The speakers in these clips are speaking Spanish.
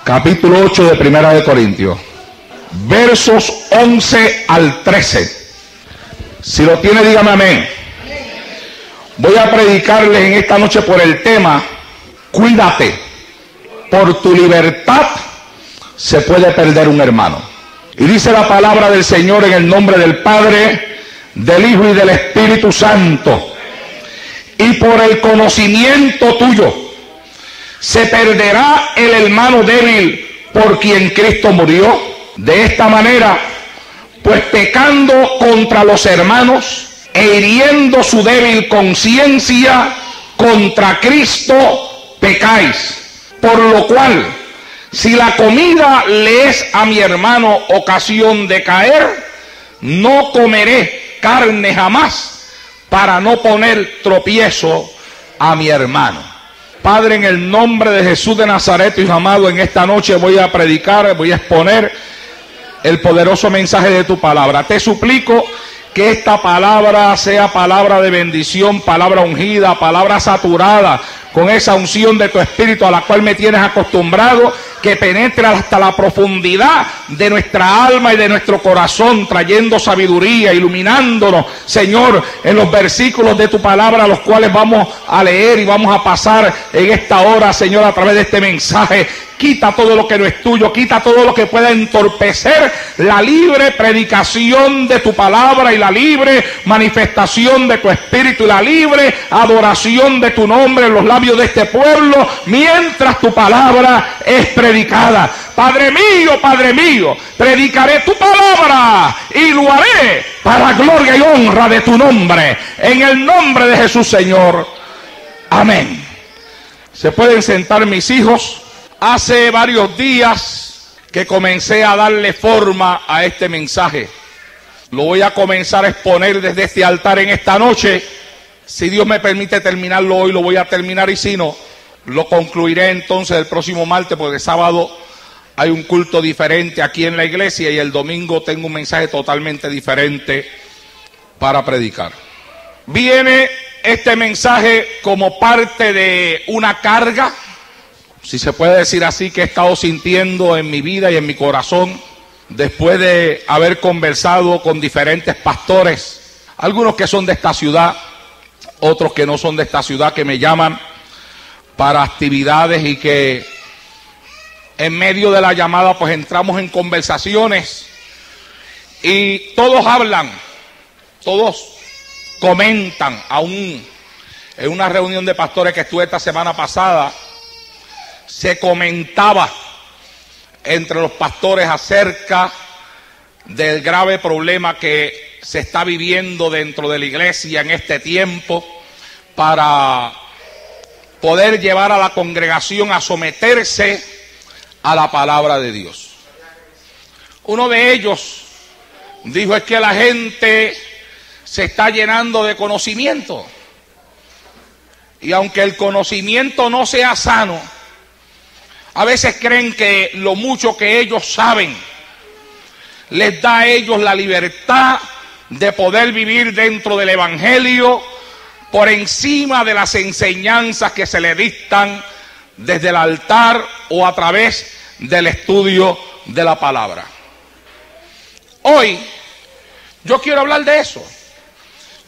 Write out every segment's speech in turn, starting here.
capítulo 8 de Primera de Corintios, versos 11 al 13. Si lo tiene, dígame amén. Voy a predicarles en esta noche por el tema: cuídate, por tu libertad se puede perder un hermano. Y dice la palabra del Señor en el nombre del Padre, del Hijo y del Espíritu Santo: y por el conocimiento tuyo se perderá el hermano débil por quien Cristo murió. De esta manera, pues pecando contra los hermanos e hiriendo su débil conciencia, contra Cristo pecáis. Por lo cual, si la comida le es a mi hermano ocasión de caer, no comeré carne jamás, para no poner tropiezo a mi hermano. Padre, en el nombre de Jesús de Nazaret, Hijo amado, en esta noche voy a predicar, voy a exponer el poderoso mensaje de tu palabra. Te suplico que esta palabra sea palabra de bendición, palabra ungida, palabra saturada con esa unción de tu Espíritu a la cual me tienes acostumbrado, que penetre hasta la profundidad de nuestra alma y de nuestro corazón, trayendo sabiduría, iluminándonos, Señor, en los versículos de tu palabra, los cuales vamos a leer y vamos a pasar en esta hora, Señor, a través de este mensaje. Quita todo lo que no es tuyo, quita todo lo que pueda entorpecer la libre predicación de tu palabra y la libre manifestación de tu Espíritu y la libre adoración de tu nombre en los labios de este pueblo, mientras tu palabra es predicada. Padre mío, predicaré tu palabra y lo haré para gloria y honra de tu nombre, en el nombre de Jesús, Señor. Amén. Se pueden sentar, mis hijos. Hace varios días que comencé a darle forma a este mensaje. Lo voy a comenzar a exponer desde este altar en esta noche. Si Dios me permite terminarlo hoy, lo voy a terminar, y si no, lo concluiré entonces el próximo martes, porque el sábado hay un culto diferente aquí en la iglesia y el domingo tengo un mensaje totalmente diferente para predicar. Viene este mensaje como parte de una carga, si se puede decir así, que he estado sintiendo en mi vida y en mi corazón después de haber conversado con diferentes pastores, algunos que son de esta ciudad, otros que no son de esta ciudad, que me llaman para actividades y que en medio de la llamada pues entramos en conversaciones y todos hablan, todos comentan. Aún en una reunión de pastores que estuve esta semana pasada, se comentaba entre los pastores acerca del grave problema que se está viviendo dentro de la iglesia en este tiempo para poder llevar a la congregación a someterse a la palabra de Dios. Uno de ellos dijo: es que la gente se está llenando de conocimiento, y aunque el conocimiento no sea sano, a veces creen que lo mucho que ellos saben les da a ellos la libertad de poder vivir dentro del evangelio por encima de las enseñanzas que se le dictan desde el altar o a través del estudio de la palabra. Hoy yo quiero hablar de eso.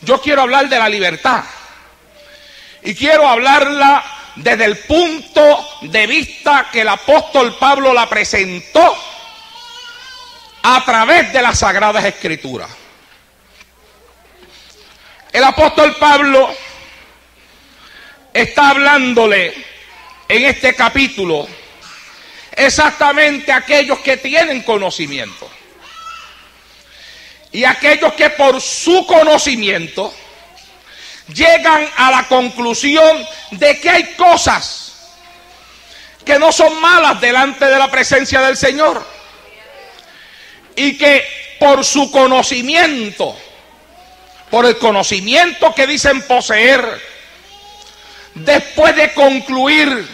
Yo quiero hablar de la libertad, y quiero hablarla desde el punto de vista que el apóstol Pablo la presentó a través de las Sagradas Escrituras. El apóstol Pablo está hablándole en este capítulo exactamente a aquellos que tienen conocimiento, y aquellos que por su conocimiento llegan a la conclusión de que hay cosas que no son malas delante de la presencia del Señor, y que por su conocimiento, por el conocimiento que dicen poseer, después de concluir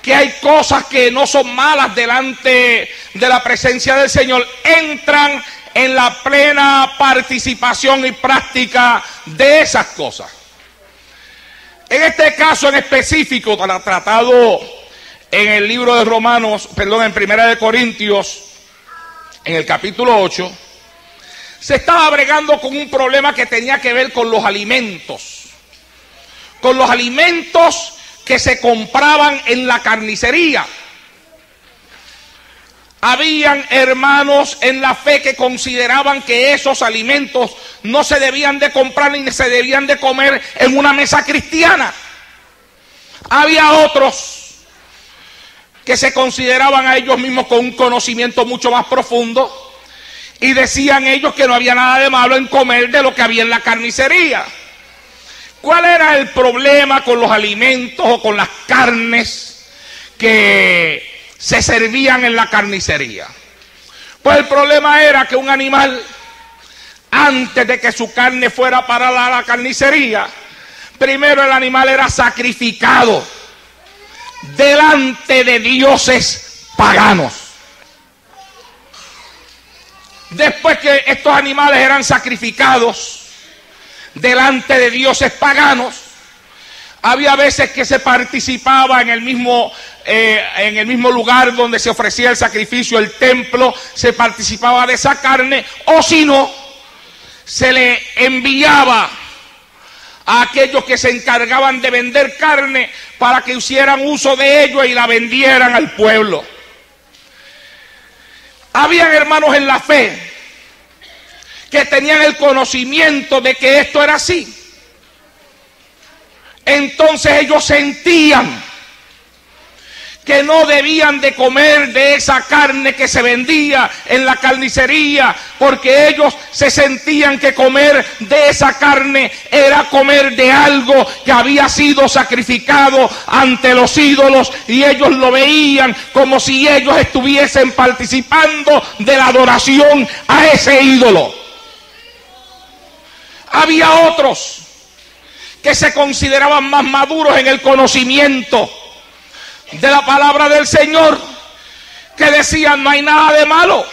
que hay cosas que no son malas delante de la presencia del Señor, entran en la plena participación y práctica de esas cosas. En este caso en específico, tratado en el libro de Romanos, perdón, en Primera de Corintios, en el capítulo 8, se estaba bregando con un problema que tenía que ver con los alimentos. Con los alimentos que se compraban en la carnicería. Habían hermanos en la fe que consideraban que esos alimentos no se debían de comprar ni se debían de comer en una mesa cristiana. Había otros que se consideraban a ellos mismos con un conocimiento mucho más profundo y decían ellos que no había nada de malo en comer de lo que había en la carnicería. ¿Cuál era el problema con los alimentos o con las carnes que se servían en la carnicería? Pues el problema era que un animal, antes de que su carne fuera para la carnicería, primero el animal era sacrificado delante de dioses paganos. Después que estos animales eran sacrificados delante de dioses paganos, había veces que se participaba en el mismo lugar donde se ofrecía el sacrificio, el templo, se participaba de esa carne, o si no, se le enviaba a aquellos que se encargaban de vender carne para que hicieran uso de ello y la vendieran al pueblo. Habían hermanos en la fe que tenían el conocimiento de que esto era así. Entonces ellos sentían que no debían de comer de esa carne que se vendía en la carnicería, porque ellos se sentían que comer de esa carne era comer de algo que había sido sacrificado ante los ídolos, y ellos lo veían como si ellos estuviesen participando de la adoración a ese ídolo. Había otros que se consideraban más maduros en el conocimiento de la palabra del Señor, que decían: no hay nada de malo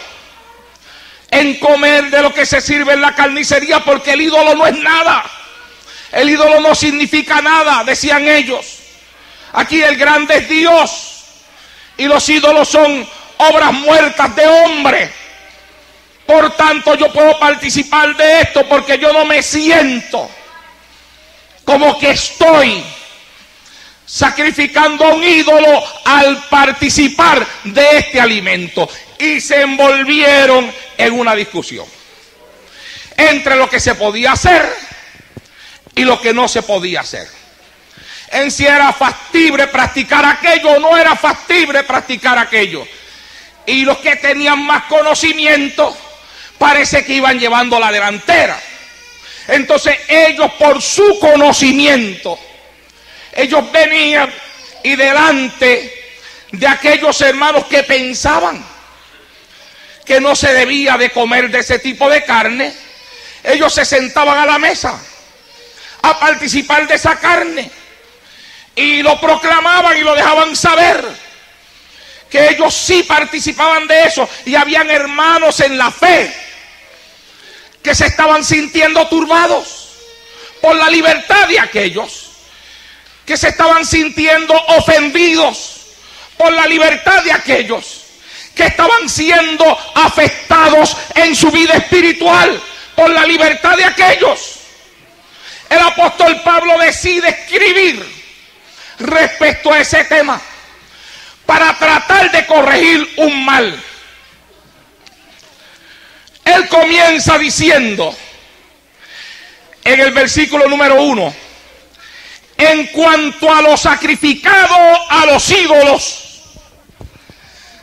en comer de lo que se sirve en la carnicería, porque el ídolo no es nada, el ídolo no significa nada, decían ellos. Aquí el grande es Dios y los ídolos son obras muertas de hombre. Por tanto, yo puedo participar de esto porque yo no me siento como que estoy sacrificando a un ídolo al participar de este alimento. Y se envolvieron en una discusión entre lo que se podía hacer y lo que no se podía hacer. En si era factible practicar aquello o no era factible practicar aquello. Y los que tenían más conocimiento parece que iban llevando la delantera. Entonces ellos, por su conocimiento, ellos venían y delante de aquellos hermanos que pensaban que no se debía de comer de ese tipo de carne, ellos se sentaban a la mesa a participar de esa carne y lo proclamaban y lo dejaban saber que ellos sí participaban de eso. Y habían hermanos en la fe que se estaban sintiendo turbados por la libertad de aquellos, que se estaban sintiendo ofendidos por la libertad de aquellos, que estaban siendo afectados en su vida espiritual por la libertad de aquellos. El apóstol Pablo decide escribir respecto a ese tema para tratar de corregir un mal. Él comienza diciendo en el versículo número 1: en cuanto a lo sacrificado a los ídolos,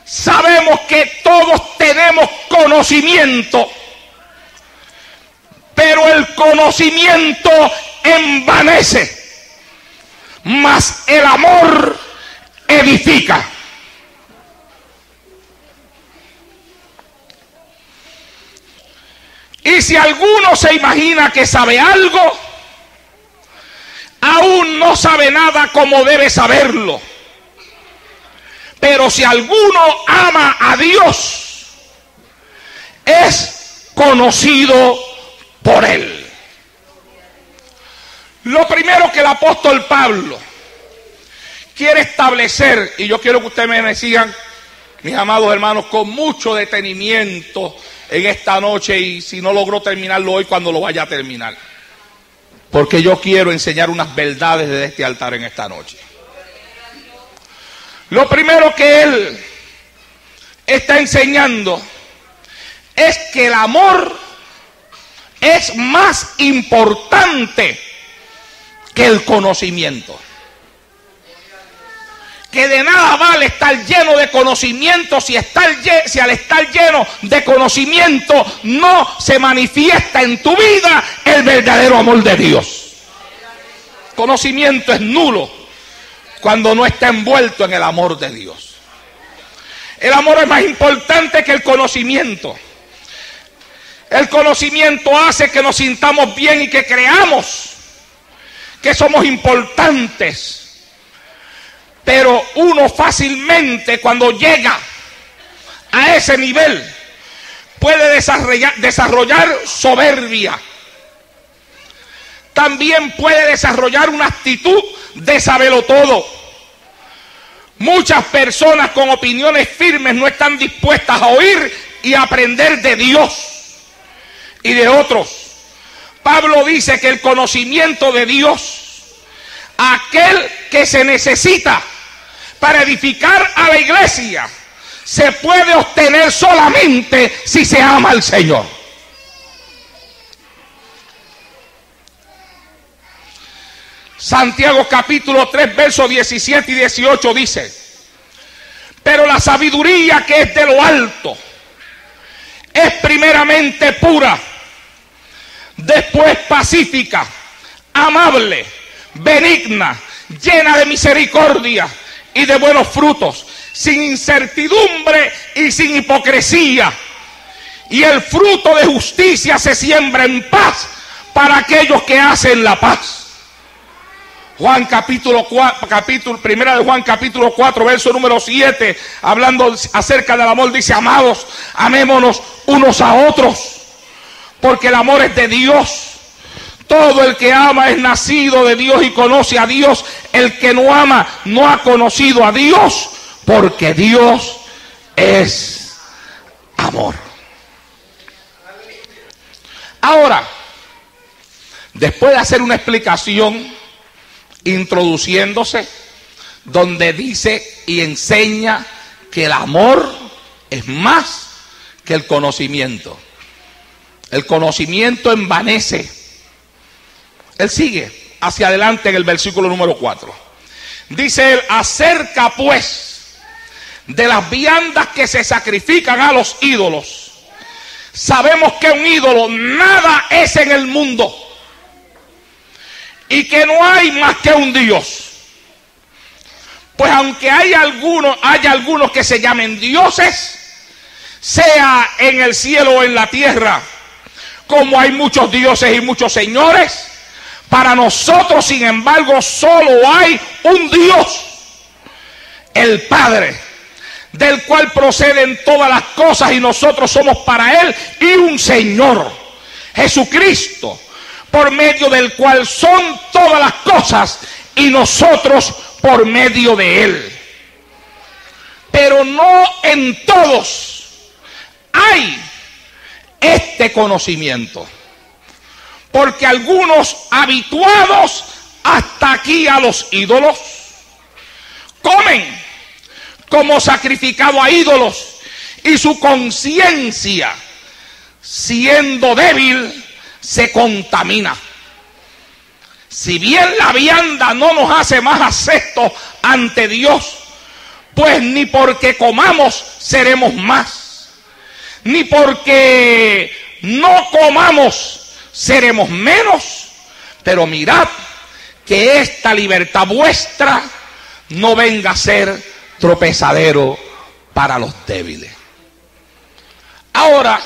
sabemos que todos tenemos conocimiento, pero el conocimiento envanece, mas el amor edifica. Y si alguno se imagina que sabe algo, aún no sabe nada como debe saberlo. Pero si alguno ama a Dios, es conocido por Él. Lo primero que el apóstol Pablo quiere establecer, y yo quiero que ustedes me sigan, mis amados hermanos, con mucho detenimiento en esta noche, y si no logro terminarlo hoy, cuando lo vaya a terminar, porque yo quiero enseñar unas verdades desde este altar en esta noche. Lo primero que él está enseñando es que el amor es más importante que el conocimiento. Que de nada vale estar lleno de conocimiento si al estar lleno de conocimiento no se manifiesta en tu vida el verdadero amor de Dios. Conocimiento es nulo cuando no está envuelto en el amor de Dios. El amor es más importante que el conocimiento. El conocimiento hace que nos sintamos bien y que creamos que somos importantes. Pero uno fácilmente, cuando llega a ese nivel, puede desarrollar soberbia. También puede desarrollar una actitud de saberlo todo. Muchas personas con opiniones firmes no están dispuestas a oír y aprender de Dios y de otros. Pablo dice que el conocimiento de Dios, aquel que se necesita para edificar a la iglesia, se puede obtener solamente si se ama al Señor. Santiago capítulo 3 versos 17 y 18 dice: pero la sabiduría que es de lo alto es primeramente pura, después pacífica, amable, benigna, llena de misericordia y de buenos frutos, sin incertidumbre y sin hipocresía. Y el fruto de justicia se siembra en paz para aquellos que hacen la paz. Primera de Juan capítulo 4 verso número 7, hablando acerca del amor, dice: amados, amémonos unos a otros, porque el amor es de Dios. Todo el que ama es nacido de Dios y conoce a Dios. El que no ama no ha conocido a Dios, porque Dios es amor. Ahora, después de hacer una explicación, introduciéndose, donde dice y enseña que el amor es más que el conocimiento. El conocimiento envanece. Él sigue hacia adelante en el versículo número 4. Dice él: acerca pues de las viandas que se sacrifican a los ídolos, sabemos que un ídolo nada es en el mundo, y que no hay más que un Dios. Pues aunque haya algunos que se llamen dioses, sea en el cielo o en la tierra, como hay muchos dioses y muchos señores, para nosotros, sin embargo, solo hay un Dios, el Padre, del cual proceden todas las cosas y nosotros somos para Él, y un Señor, Jesucristo, por medio del cual son todas las cosas y nosotros por medio de Él. Pero no en todos hay este conocimiento, porque algunos, habituados hasta aquí a los ídolos, comen como sacrificado a ídolos, y su conciencia, siendo débil, se contamina. Si bien la vianda no nos hace más aceptos ante Dios, pues ni porque comamos seremos más, ni porque no comamos seremos menos. Pero mirad que esta libertad vuestra no venga a ser tropezadero para los débiles. Ahora,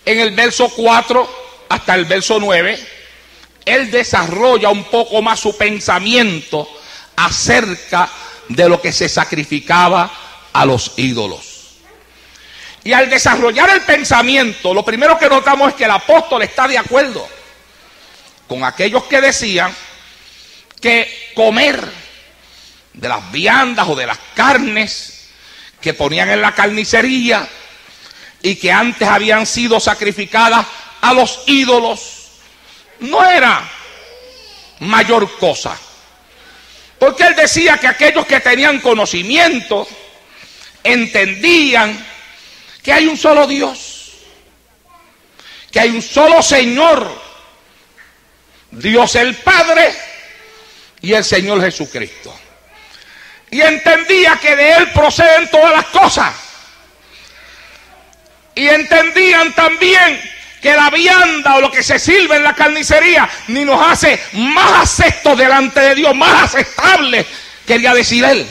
en el verso 4 hasta el verso 9, él desarrolla un poco más su pensamiento acerca de lo que se sacrificaba a los ídolos. Y al desarrollar el pensamiento, lo primero que notamos es que el apóstol está de acuerdo con aquellos que decían que comer las viandas o de las carnes que ponían en la carnicería y que antes habían sido sacrificadas a los ídolos, no era mayor cosa. Porque él decía que aquellos que tenían conocimiento entendían que hay un solo Dios, que hay un solo Señor, Dios el Padre y el Señor Jesucristo. Y entendía que de Él proceden todas las cosas. Y entendían también que la vianda o lo que se sirve en la carnicería ni nos hace más aceptos delante de Dios, más aceptables, quería decir él,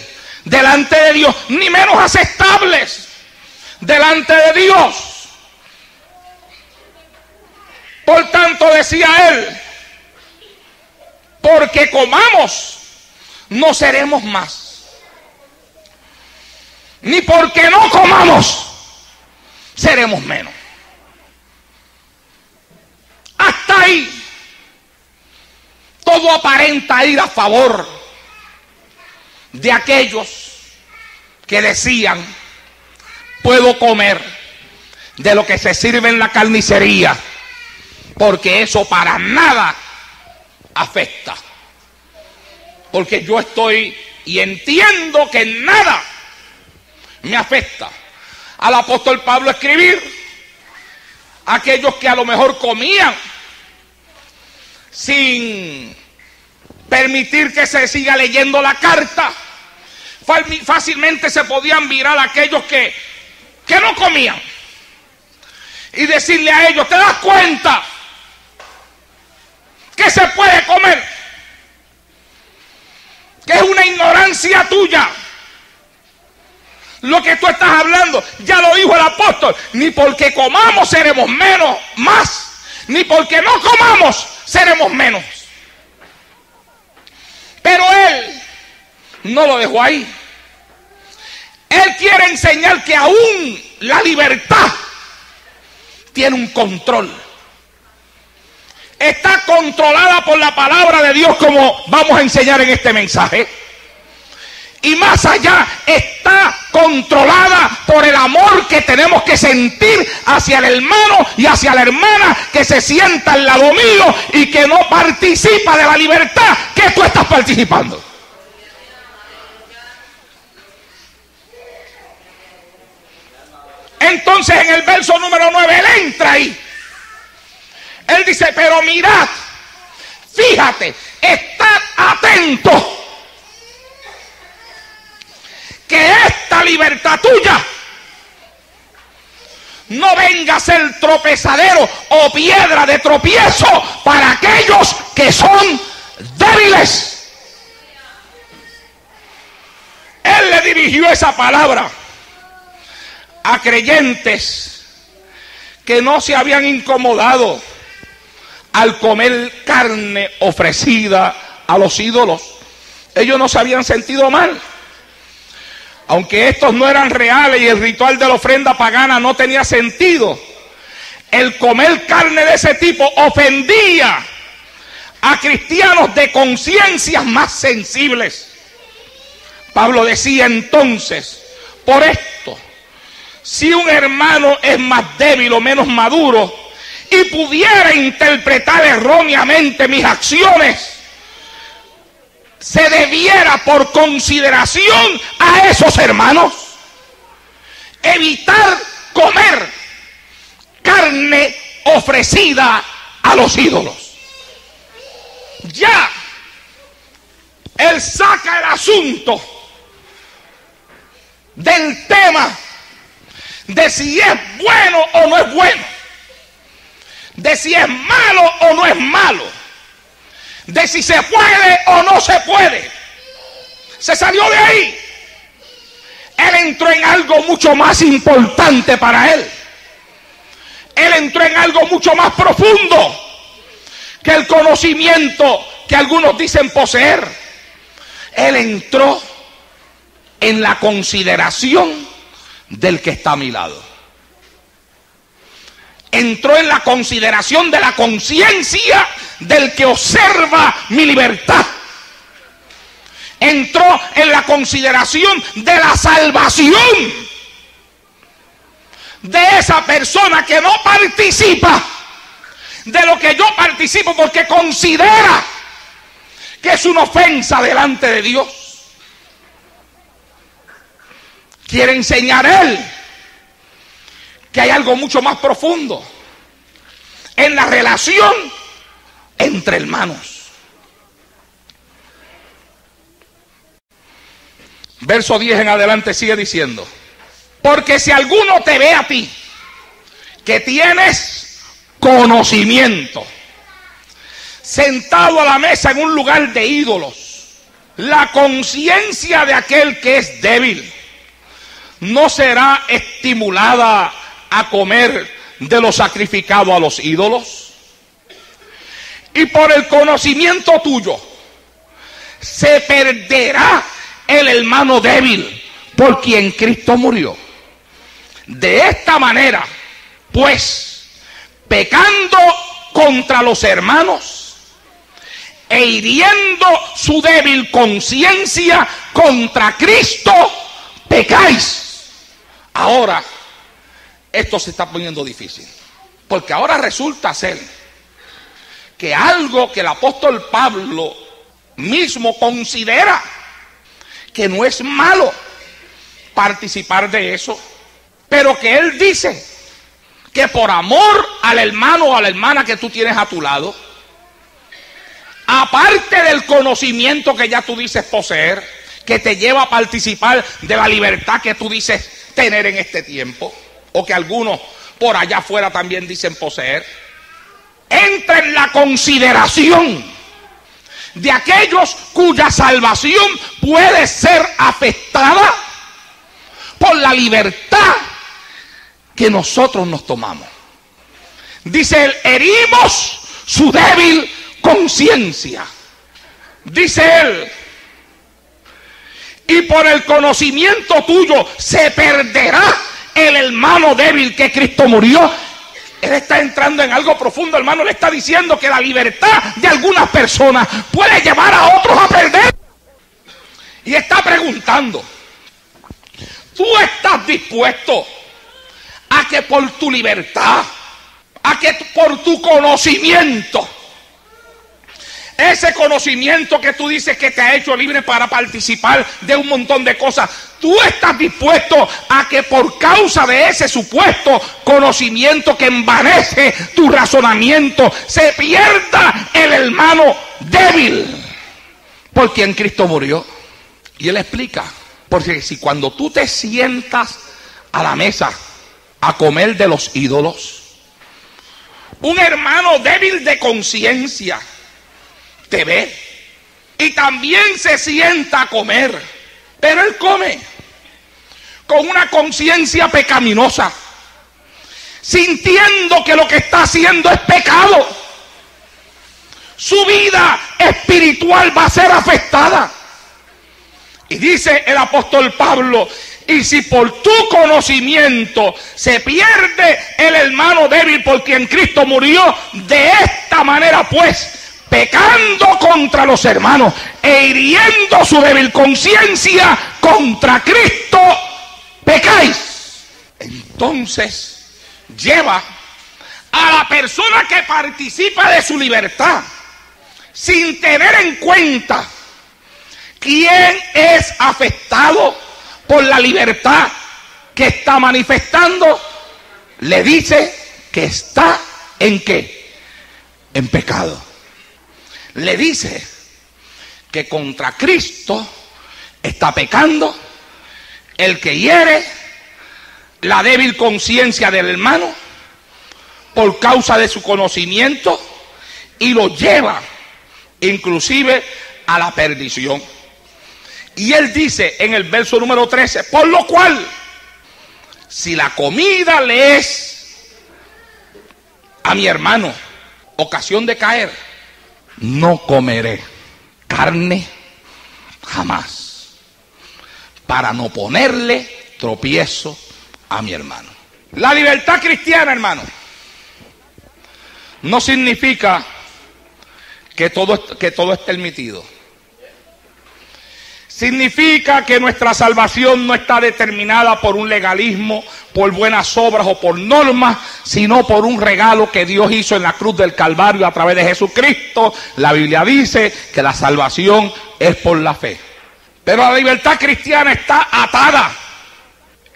delante de Dios, ni menos aceptables delante de Dios. Por tanto, decía él, porque comamos, no seremos más. Ni porque no comamos, seremos menos. Hasta ahí, todo aparenta ir a favor de aquellos que decían, puedo comer de lo que se sirve en la carnicería, porque eso para nada afecta. Porque yo estoy y entiendo que nada me afecta. Al apóstol Pablo escribir, aquellos que a lo mejor comían sin permitir que se siga leyendo la carta, fácilmente se podían virar a aquellos que no comían y decirle a ellos, ¿te das cuenta que se puede comer? Que es una ignorancia tuya lo que tú estás hablando. Ya lo dijo el apóstol, ni porque comamos seremos menos, más, ni porque no comamos seremos menos. Pero él no lo dejó ahí. Él quiere enseñar que aún la libertad tiene un control. Está controlada por la palabra de Dios, como vamos a enseñar en este mensaje. Y más allá, está controlada por el amor que tenemos que sentir hacia el hermano y hacia la hermana que se sienta al lado mío y que no participa de la libertad que tú estás participando. Entonces en el verso número 9 él entra ahí. Él dice, pero mirad, fíjate, estad atentos, que esta libertad tuya no venga a ser tropezadero o piedra de tropiezo para aquellos que son débiles. Él le dirigió esa palabra a creyentes que no se habían incomodado al comer carne ofrecida a los ídolos. Ellos no se habían sentido mal. Aunque estos no eran reales y el ritual de la ofrenda pagana no tenía sentido, el comer carne de ese tipo ofendía a cristianos de conciencias más sensibles. Pablo decía entonces, por esto, si un hermano es más débil o menos maduro y pudiera interpretar erróneamente mis acciones, se debiera por consideración a esos hermanos evitar comer carne ofrecida a los ídolos. Ya él saca el asunto del tema de si es bueno o no es bueno, de si es malo o no es malo, de si se puede o no se puede. Se salió de ahí. Él entró en algo mucho más importante para él. Él entró en algo mucho más profundo que el conocimiento que algunos dicen poseer. Él entró en la consideración del que está a mi lado. Entró en la consideración de la conciencia del que observa mi libertad. entró en la consideración de la salvación de esa persona que no participa de lo que yo participo, porque considera que es una ofensa delante de Dios. Quiere enseñar él que hay algo mucho más profundo en la relación entre hermanos. Verso 10 en adelante sigue diciendo: porque si alguno te ve a ti que tienes conocimiento, sentado a la mesa en un lugar de ídolos, la conciencia de aquel que es débil no será estimulada a comer de lo sacrificado a los ídolos. Y por el conocimiento tuyo se perderá el hermano débil por quien Cristo murió. De esta manera, pues, pecando contra los hermanos e hiriendo su débil conciencia contra Cristo, pecáis. Ahora, esto se está poniendo difícil, porque ahora resulta ser que algo que el apóstol Pablo mismo considera que no es malo participar de eso, pero que él dice que por amor al hermano o a la hermana que tú tienes a tu lado, aparte del conocimiento que ya tú dices poseer, que te lleva a participar de la libertad que tú dices tener en este tiempo, o que algunos por allá afuera también dicen poseer, entra en la consideración de aquellos cuya salvación puede ser afectada por la libertad que nosotros nos tomamos. Dice él: herimos su débil conciencia. Dice él: y por el conocimiento tuyo se perderá el hermano débil que Cristo murió. Él está entrando en algo profundo, hermano. Le está diciendo que la libertad de algunas personas puede llevar a otros a perder. Y está preguntando: ¿tú estás dispuesto a que por tu libertad, a que por tu conocimiento, ese conocimiento que tú dices que te ha hecho libre para participar de un montón de cosas, tú estás dispuesto a que por causa de ese supuesto conocimiento que envanece tu razonamiento, se pierda el hermano débil por quien Cristo murió? Y él explica: porque si cuando tú te sientas a la mesa a comer de los ídolos, un hermano débil de conciencia te ve y también se sienta a comer, pero él come con una conciencia pecaminosa, sintiendo que lo que está haciendo es pecado, su vida espiritual va a ser afectada. Y dice el apóstol Pablo: y si por tu conocimiento se pierde el hermano débil por quien Cristo murió, de esta manera pues, pecando contra los hermanos e hiriendo su débil conciencia contra Cristo, pecáis. Entonces lleva a la persona que participa de su libertad, sin tener en cuenta quién es afectado por la libertad que está manifestando, le dice que está ¿en qué? En pecado. Le dice que contra Cristo está pecando el que hiere la débil conciencia del hermano por causa de su conocimiento y lo lleva inclusive a la perdición. Y él dice en el verso número 13: por lo cual, si la comida le es a mi hermano ocasión de caer, no comeré carne jamás, para no ponerle tropiezo a mi hermano. La libertad cristiana, hermano, no significa que todo es permitido. Significa que nuestra salvación no está determinada por un legalismo, por buenas obras o por normas, sino por un regalo que Dios hizo en la cruz del Calvario a través de Jesucristo. La Biblia dice que la salvación es por la fe. Pero la libertad cristiana está atada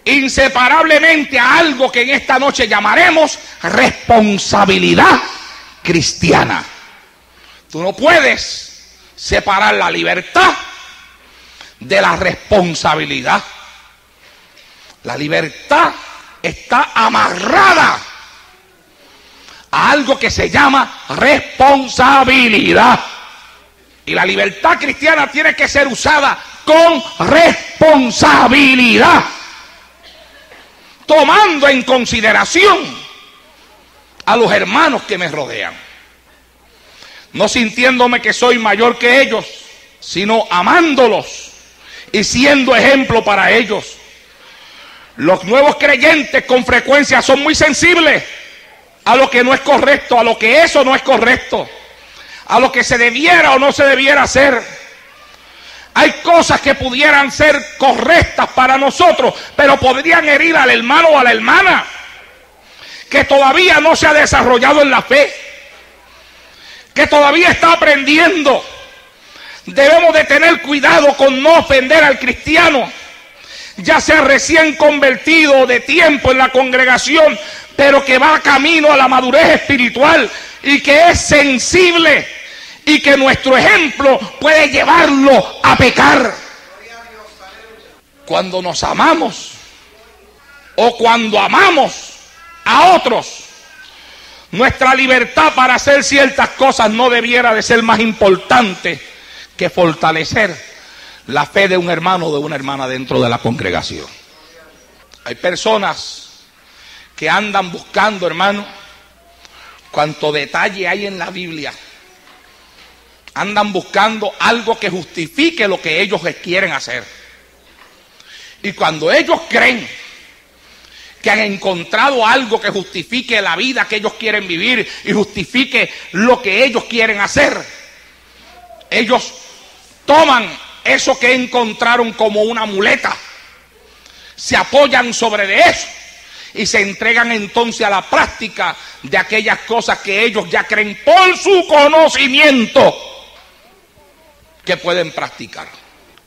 inseparablemente a algo que en esta noche llamaremos responsabilidad cristiana. Tú no puedes separar la libertad de la responsabilidad. La libertad está amarrada a algo que se llama responsabilidad. Y la libertad cristiana tiene que ser usada con responsabilidad, tomando en consideración a los hermanos que me rodean, no sintiéndome que soy mayor que ellos, sino amándolos y siendo ejemplo para ellos. Los nuevos creyentes con frecuencia son muy sensibles a lo que no es correcto, a lo que eso no es correcto, a lo que se debiera o no se debiera hacer. Hay cosas que pudieran ser correctas para nosotros, pero podrían herir al hermano o a la hermana que todavía no se ha desarrollado en la fe, que todavía está aprendiendo. Debemos de tener cuidado con no ofender al cristiano, ya sea recién convertido o de tiempo en la congregación, pero que va camino a la madurez espiritual y que es sensible y que nuestro ejemplo puede llevarlo a pecar. Cuando nos amamos o cuando amamos a otros, nuestra libertad para hacer ciertas cosas no debiera de ser más importante que fortalecer la fe de un hermano o de una hermana dentro de la congregación. Hay personas que andan buscando, hermano, cuánto detalle hay en la Biblia. Andan buscando algo que justifique lo que ellos quieren hacer. Y cuando ellos creen que han encontrado algo que justifique la vida que ellos quieren vivir y justifique lo que ellos quieren hacer, ellos toman eso que encontraron como una muleta, se apoyan sobre de eso y se entregan entonces a la práctica de aquellas cosas que ellos ya creen por su conocimiento que pueden practicar.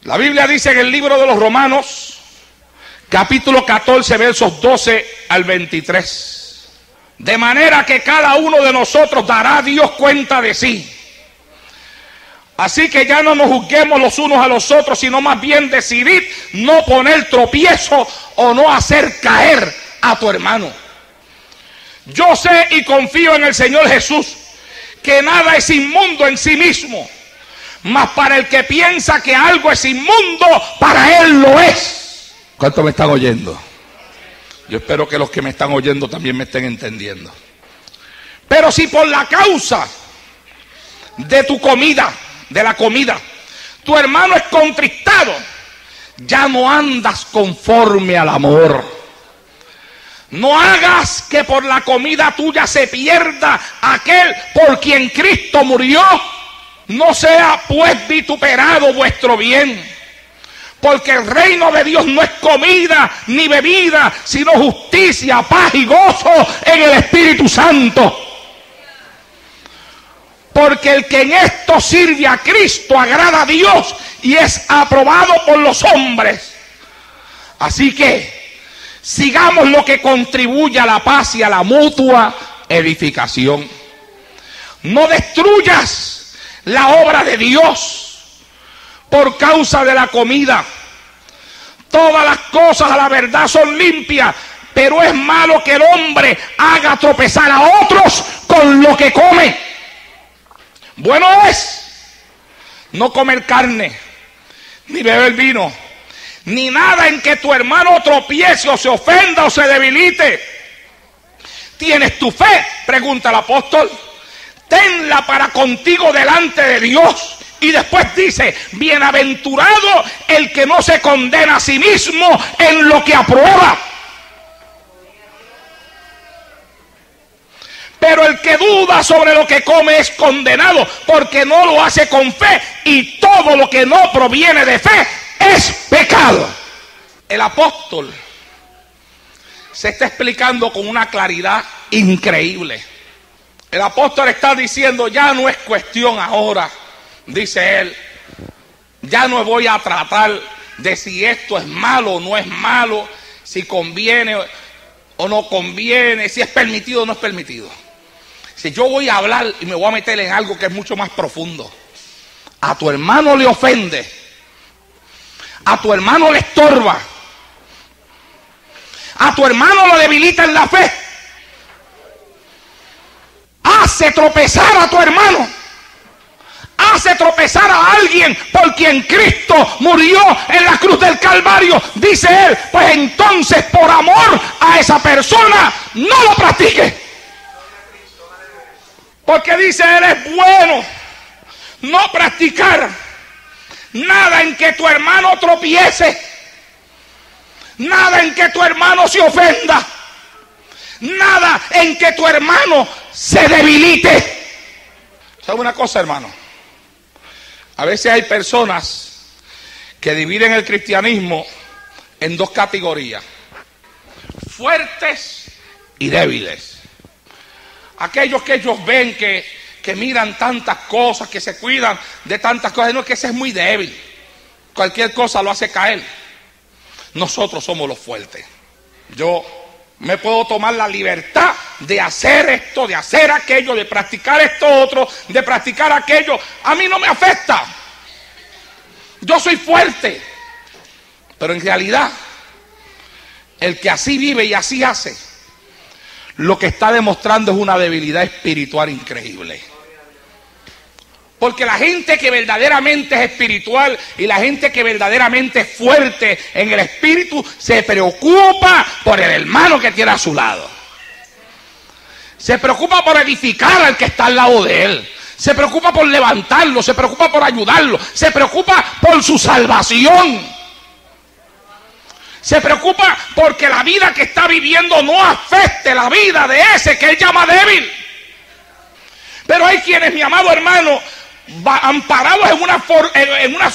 La Biblia dice en el libro de los Romanos, capítulo 14, versos 12 al 23, de manera que cada uno de nosotros dará a Dios cuenta de sí. Así que ya no nos juzguemos los unos a los otros, sino más bien decidir no poner tropiezo o no hacer caer a tu hermano. Yo sé y confío en el Señor Jesús que nada es inmundo en sí mismo, mas para el que piensa que algo es inmundo, para él lo es. ¿Cuántos me están oyendo? Yo espero que los que me están oyendo también me estén entendiendo. Pero si por la causa de tu comida, de la comida, tu hermano es contristado, ya no andas conforme al amor. No hagas que por la comida tuya se pierda aquel por quien Cristo murió. No sea pues vituperado vuestro bien, porque el reino de Dios no es comida ni bebida, sino justicia, paz y gozo en el Espíritu Santo. Porque el que en esto sirve a Cristo agrada a Dios y es aprobado por los hombres. Así que sigamos lo que contribuye a la paz y a la mutua edificación. No destruyas la obra de Dios por causa de la comida. Todas las cosas a la verdad son limpias, pero es malo que el hombre haga tropezar a otros con lo que come. Bueno es no comer carne, ni beber vino, ni nada en que tu hermano tropiece o se ofenda o se debilite. ¿Tienes tu fe?, pregunta el apóstol. Tenla para contigo delante de Dios. Y después dice, bienaventurado el que no se condena a sí mismo en lo que aprueba. Pero el que duda sobre lo que come es condenado, porque no lo hace con fe, y todo lo que no proviene de fe es pecado. El apóstol se está explicando con una claridad increíble. El apóstol está diciendo, ya no es cuestión ahora, dice él, ya no voy a tratar de si esto es malo o no es malo, si conviene o no conviene, si es permitido o no es permitido. Si yo voy a hablar y me voy a meter en algo que es mucho más profundo, a tu hermano le ofende, a tu hermano le estorba, a tu hermano lo debilita en la fe, hace tropezar a tu hermano, hace tropezar a alguien por quien Cristo murió en la cruz del Calvario, dice él, pues entonces por amor a esa persona no lo practique. Porque dice él, es bueno no practicar nada en que tu hermano tropiece, nada en que tu hermano se ofenda, nada en que tu hermano se debilite. ¿Sabe una cosa, hermano? A veces hay personas que dividen el cristianismo en dos categorías: fuertes y débiles. Aquellos que ellos ven que miran tantas cosas, que se cuidan de tantas cosas, no, es que ese es muy débil, cualquier cosa lo hace caer. Nosotros somos los fuertes. Yo me puedo tomar la libertad de hacer esto, de hacer aquello, de practicar esto otro, de practicar aquello. A mí no me afecta. Yo soy fuerte. Pero en realidad, el que así vive y así hace, lo que está demostrando es una debilidad espiritual increíble. Porque la gente que verdaderamente es espiritual y la gente que verdaderamente es fuerte en el espíritu se preocupa por el hermano que tiene a su lado. Se preocupa por edificar al que está al lado de él. Se preocupa por levantarlo, se preocupa por ayudarlo, se preocupa por su salvación. Se preocupa porque la vida que está viviendo no afecte la vida de ese que él llama débil. Pero hay quienes, mi amado hermano, amparados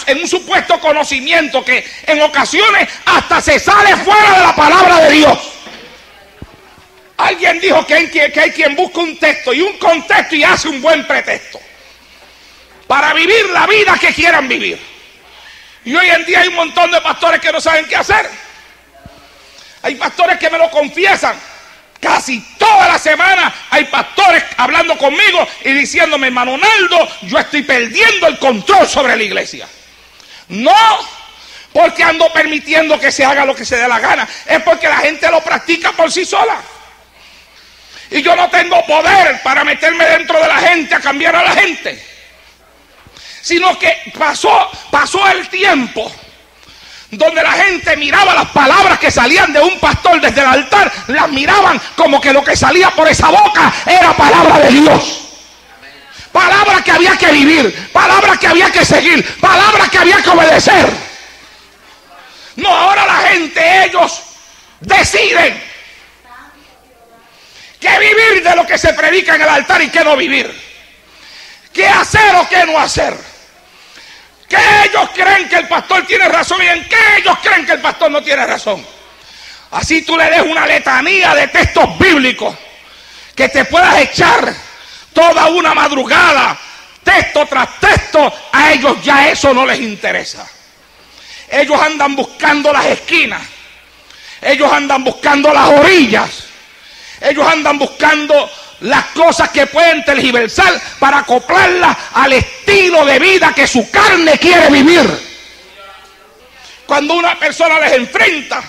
en un supuesto conocimiento que en ocasiones hasta se sale fuera de la palabra de Dios. Alguien dijo que hay quien busca un texto y un contexto y hace un buen pretexto para vivir la vida que quieran vivir. Y hoy en día hay un montón de pastores que no saben qué hacer. Hay pastores que me lo confiesan. Casi toda la semana hay pastores hablando conmigo y diciéndome, hermano Naldo, yo estoy perdiendo el control sobre la iglesia. No porque ando permitiendo que se haga lo que se dé la gana, es porque la gente lo practica por sí sola. Y yo no tengo poder para meterme dentro de la gente a cambiar a la gente. Sino que pasó el tiempo donde la gente miraba las palabras que salían de un pastor desde el altar, las miraban como que lo que salía por esa boca era palabra de Dios. Palabra que había que vivir, palabra que había que seguir, palabra que había que obedecer. No, ahora la gente, ellos deciden qué vivir de lo que se predica en el altar y qué no vivir, qué hacer o qué no hacer. Que ellos creen que el pastor tiene razón y en que ellos creen que el pastor no tiene razón. Así tú le des una letanía de textos bíblicos que te puedas echar toda una madrugada, texto tras texto, a ellos ya eso no les interesa. Ellos andan buscando las esquinas, ellos andan buscando las orillas, ellos andan buscando las cosas que pueden tergiversar para acoplarlas al estilo de vida que su carne quiere vivir. Cuando una persona les enfrenta,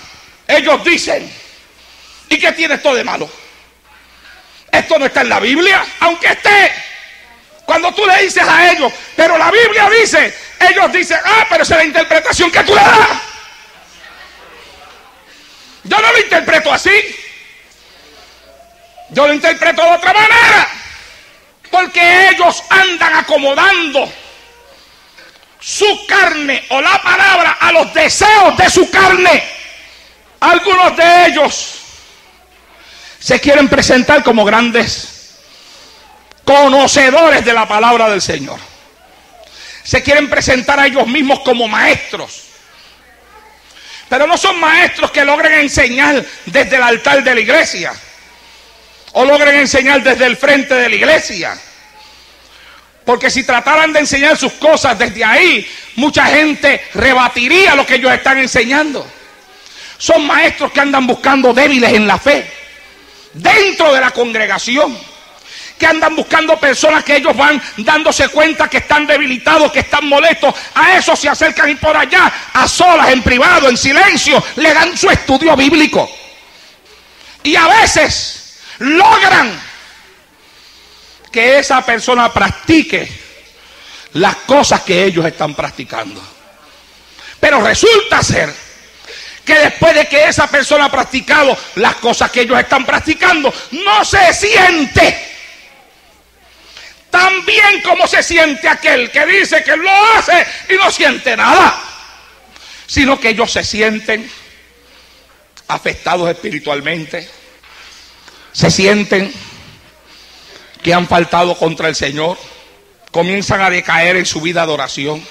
ellos dicen, ¿y qué tiene esto de malo? Esto no está en la Biblia, aunque esté. Cuando tú le dices a ellos, pero la Biblia dice, ellos dicen, pero esa es la interpretación que tú le das. Yo no lo interpreto así. Yo lo interpreto de otra manera, porque ellos andan acomodando su carne o la palabra a los deseos de su carne. Algunos de ellos se quieren presentar como grandes conocedores de la palabra del Señor. Se quieren presentar a ellos mismos como maestros Pero no son maestros que logren enseñar desde el altar de la iglesia o logren enseñar desde el frente de la iglesia. Porque si trataran de enseñar sus cosas desde ahí, mucha gente rebatiría lo que ellos están enseñando. Son maestros que andan buscando débiles en la fe dentro de la congregación, que andan buscando personas que ellos van dándose cuenta que están debilitados, que están molestos. A eso se acercan y por allá, a solas, en privado, en silencio, le dan su estudio bíblico. Y a veces logran que esa persona practique las cosas que ellos están practicando. Pero resulta ser que después de que esa persona ha practicado las cosas que ellos están practicando, no se siente tan bien como se siente aquel que dice que lo hace y no siente nada, sino que ellos se sienten afectados espiritualmente, se sienten que han faltado contra el Señor, comienzan a decaer en su vida de oración,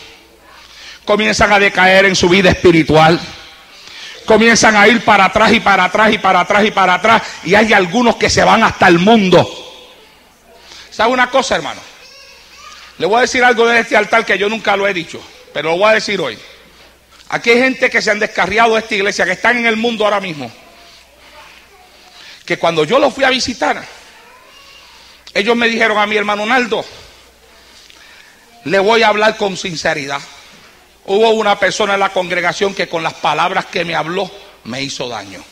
comienzan a decaer en su vida espiritual, comienzan a ir para atrás y para atrás y para atrás y para atrás, y hay algunos que se van hasta el mundo. ¿Sabe una cosa, hermano? Le voy a decir algo de este altar que yo nunca lo he dicho, pero lo voy a decir hoy. Aquí hay gente que se han descarriado de esta iglesia, que están en el mundo ahora mismo, que cuando yo los fui a visitar, ellos me dijeron a mi hermano Naldo, le voy a hablar con sinceridad. Hubo una persona en la congregación que con las palabras que me habló me hizo daño.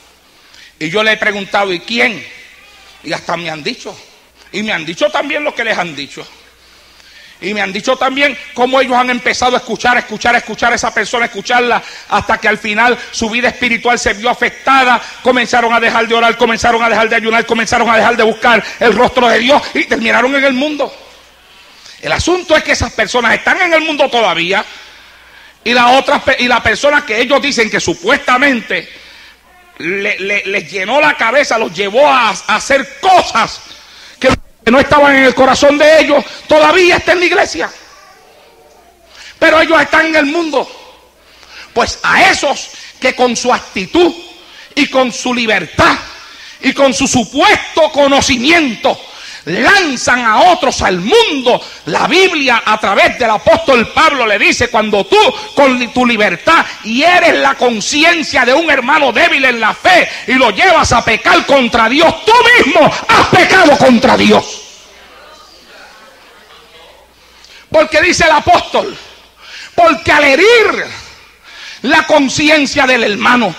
Y yo le he preguntado, ¿y quién? Y hasta me han dicho. Y me han dicho también lo que les han dicho. Y me han dicho también cómo ellos han empezado a escuchar a esa persona, escucharla, hasta que al final su vida espiritual se vio afectada. Comenzaron a dejar de orar, comenzaron a dejar de ayunar, comenzaron a dejar de buscar el rostro de Dios y terminaron en el mundo. El asunto es que esas personas están en el mundo todavía, y la persona que ellos dicen que supuestamente les llenó la cabeza, los llevó a hacer cosas que no estaban en el corazón de ellos, todavía está en la iglesia, pero ellos están en el mundo. Pues a esos que con su actitud y con su libertad y con su supuesto conocimiento lanzan a otros al mundo, la Biblia a través del apóstol Pablo le dice: cuando tú con tu libertad hieres la conciencia de un hermano débil en la fe y lo llevas a pecar contra Dios, tú mismo has pecado contra Dios. Porque dice el apóstol, porque al herir la conciencia del hermano,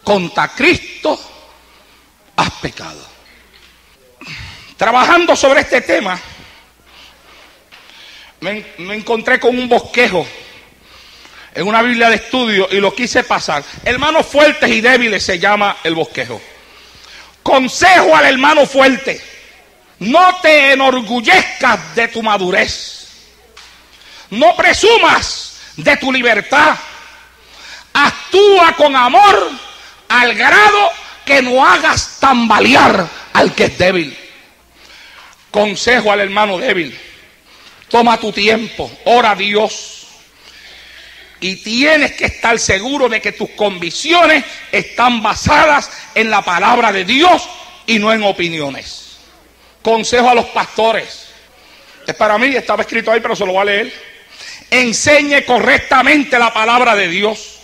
contra Cristo has pecado. Trabajando sobre este tema, me encontré con un bosquejo en una Biblia de estudio y lo quise pasar. Hermanos fuertes y débiles se llama el bosquejo. Consejo al hermano fuerte: no te enorgullezcas de tu madurez, no presumas de tu libertad, actúa con amor al grado que no hagas tambalear al que es débil. Consejo al hermano débil: toma tu tiempo, ora a Dios, y tienes que estar seguro de que tus convicciones están basadas en la palabra de Dios y no en opiniones. Consejo a los pastores: es para mí, estaba escrito ahí pero se lo voy a leer. Enseñe correctamente la palabra de Dios.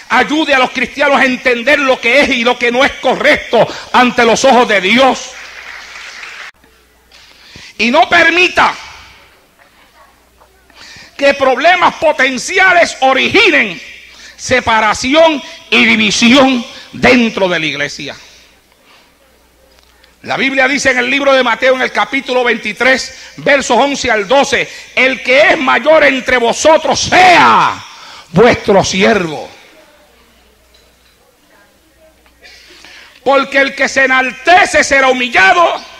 Ayude a los cristianos a entender lo que es y lo que no es correcto ante los ojos de Dios. Y no permita que problemas potenciales originen separación y división dentro de la iglesia. La Biblia dice en el libro de Mateo, en el capítulo 23, versos 11 al 12, el que es mayor entre vosotros sea vuestro siervo. Porque el que se enaltece será humillado,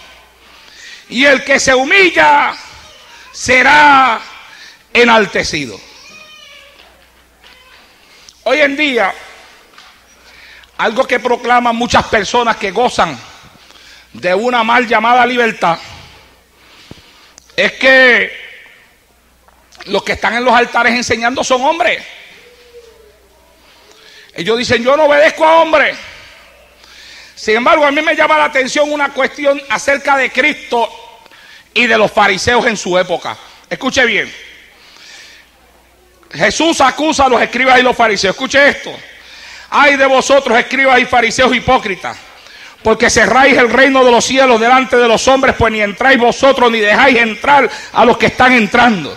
y el que se humilla será enaltecido. Hoy en día, algo que proclaman muchas personas que gozan de una mal llamada libertad es que los que están en los altares enseñando son hombres. Ellos dicen, yo no obedezco a hombres. Sin embargo, a mí me llama la atención una cuestión acerca de Cristo y de los fariseos en su época. Escuche bien. Jesús acusa a los escribas y los fariseos. Escuche esto. Ay de vosotros, escribas y fariseos hipócritas, porque cerráis el reino de los cielos delante de los hombres, pues ni entráis vosotros ni dejáis entrar a los que están entrando.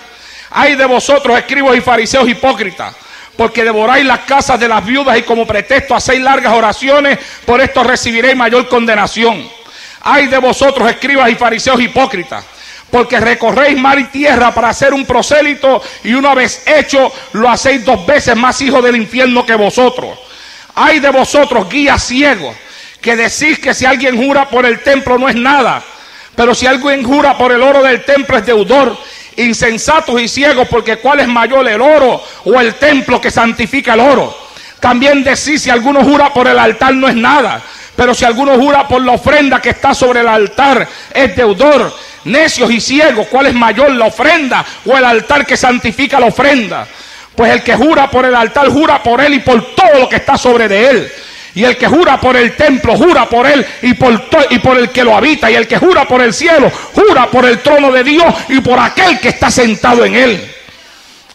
Ay de vosotros, escribas y fariseos hipócritas, porque devoráis las casas de las viudas y como pretexto hacéis largas oraciones, por esto recibiréis mayor condenación. Ay de vosotros, escribas y fariseos hipócritas, porque recorréis mar y tierra para hacer un prosélito, y una vez hecho lo hacéis 2 veces más hijos del infierno que vosotros. Ay de vosotros, guías ciegos, que decís que si alguien jura por el templo no es nada, pero si alguien jura por el oro del templo es deudor. Insensatos y ciegos, porque ¿cuál es mayor, el oro o el templo que santifica el oro? También decís, si alguno jura por el altar no es nada, pero si alguno jura por la ofrenda que está sobre el altar es deudor. Necios y ciegos, ¿cuál es mayor, la ofrenda o el altar que santifica la ofrenda? Pues el que jura por el altar jura por él y por todo lo que está sobre de él. Y el que jura por el templo, jura por él y por el que lo habita. Y el que jura por el cielo, jura por el trono de Dios y por aquel que está sentado en él.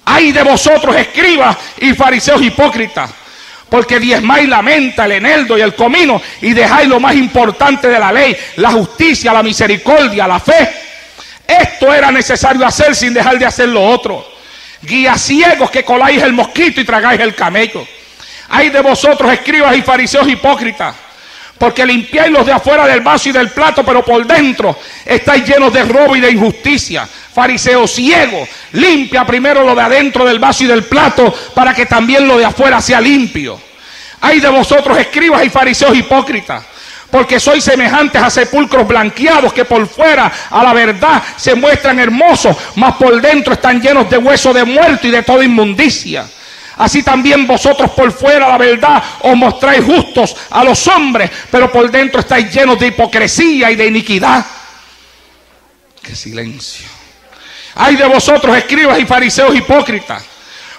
Ay de vosotros, escribas y fariseos hipócritas, porque diezmáis la menta, el eneldo y el comino, y dejáis lo más importante de la ley, la justicia, la misericordia, la fe. Esto era necesario hacer sin dejar de hacer lo otro. Guías ciegos, que coláis el mosquito y tragáis el camello. Ay de vosotros, escribas y fariseos hipócritas, porque limpiáis los de afuera del vaso y del plato, pero por dentro estáis llenos de robo y de injusticia. Fariseo ciego, limpia primero lo de adentro del vaso y del plato, para que también lo de afuera sea limpio. Ay de vosotros, escribas y fariseos hipócritas, porque sois semejantes a sepulcros blanqueados, que por fuera a la verdad se muestran hermosos, mas por dentro están llenos de hueso de muerto y de toda inmundicia. Así también vosotros por fuera, la verdad, os mostráis justos a los hombres, pero por dentro estáis llenos de hipocresía y de iniquidad. ¡Qué silencio! Ay de vosotros, escribas y fariseos hipócritas,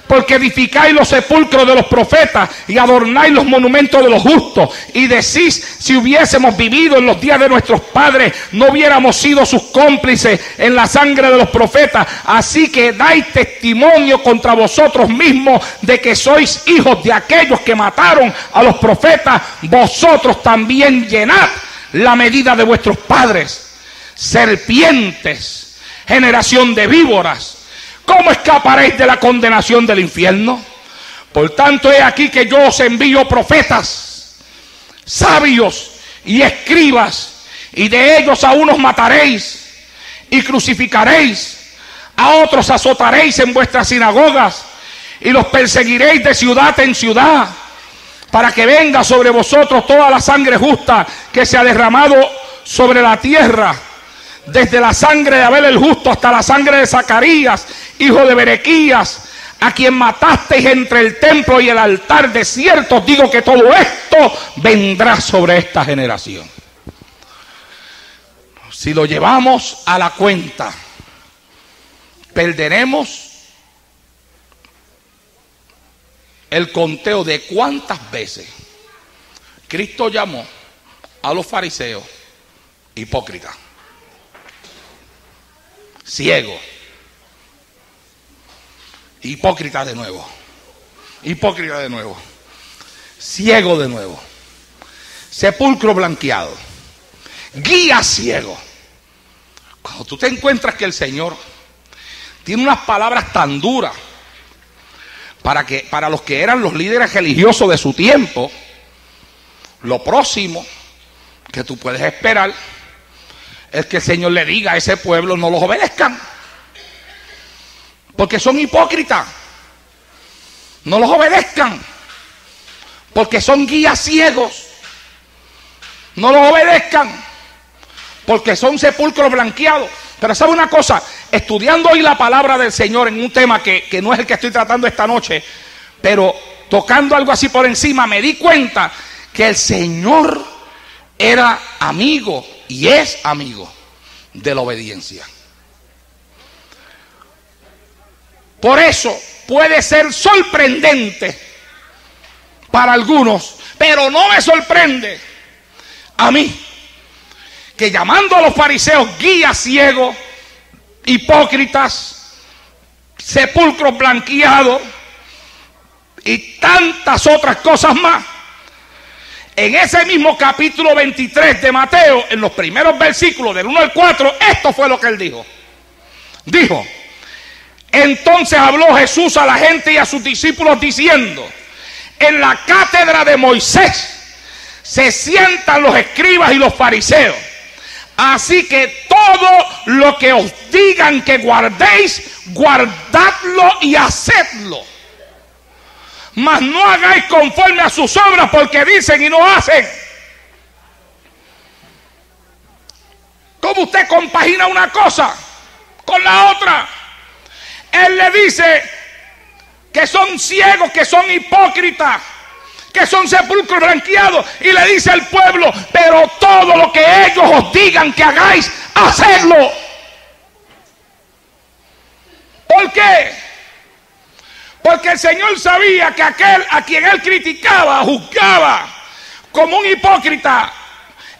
porque edificáis los sepulcros de los profetas y adornáis los monumentos de los justos, y decís, si hubiésemos vivido en los días de nuestros padres, no hubiéramos sido sus cómplices en la sangre de los profetas. Así que dais testimonio contra vosotros mismos de que sois hijos de aquellos que mataron a los profetas. Vosotros también llenad la medida de vuestros padres. Serpientes, generación de víboras, ¿cómo escaparéis de la condenación del infierno? Por tanto, he aquí que yo os envío profetas, sabios y escribas, y de ellos a unos mataréis y crucificaréis, a otros azotaréis en vuestras sinagogas y los perseguiréis de ciudad en ciudad, para que venga sobre vosotros toda la sangre justa que se ha derramado sobre la tierra, desde la sangre de Abel el justo hasta la sangre de Zacarías, hijo de Berequías, a quien matasteis entre el templo y el altar. De cierto os digo que todo esto vendrá sobre esta generación. Si lo llevamos a la cuenta, perderemos el conteo de cuántas veces Cristo llamó a los fariseos hipócritas, ciegos, hipócrita de nuevo, hipócrita de nuevo, ciego de nuevo, sepulcro blanqueado, guía ciego. Cuando tú te encuentras que el Señor tiene unas palabras tan duras para los que eran los líderes religiosos de su tiempo, lo próximo que tú puedes esperar es que el Señor le diga a ese pueblo: no los obedezcan, porque son hipócritas. No los obedezcan, porque son guías ciegos. No los obedezcan, porque son sepulcros blanqueados. Pero ¿sabe una cosa? Estudiando hoy la palabra del Señor en un tema que no es el que estoy tratando esta noche, pero tocando algo así por encima, me di cuenta que el Señor era amigo y es amigo de la obediencia. Por eso puede ser sorprendente para algunos, pero no me sorprende a mí que llamando a los fariseos guías ciegos, hipócritas, sepulcros blanqueados y tantas otras cosas más, en ese mismo capítulo 23 de Mateo, en los primeros versículos del 1 al 4, esto fue lo que él dijo. Dijo: entonces habló Jesús a la gente y a sus discípulos diciendo: en la cátedra de Moisés se sientan los escribas y los fariseos. Así que todo lo que os digan que guardéis, guardadlo y hacedlo. Mas no hagáis conforme a sus obras, porque dicen y no hacen. ¿Cómo usted compagina una cosa con la otra? Él le dice que son ciegos, que son hipócritas, que son sepulcros blanqueados, y le dice al pueblo: pero todo lo que ellos os digan que hagáis, hacedlo. ¿Por qué? Porque el Señor sabía que aquel a quien él criticaba, juzgaba como un hipócrita,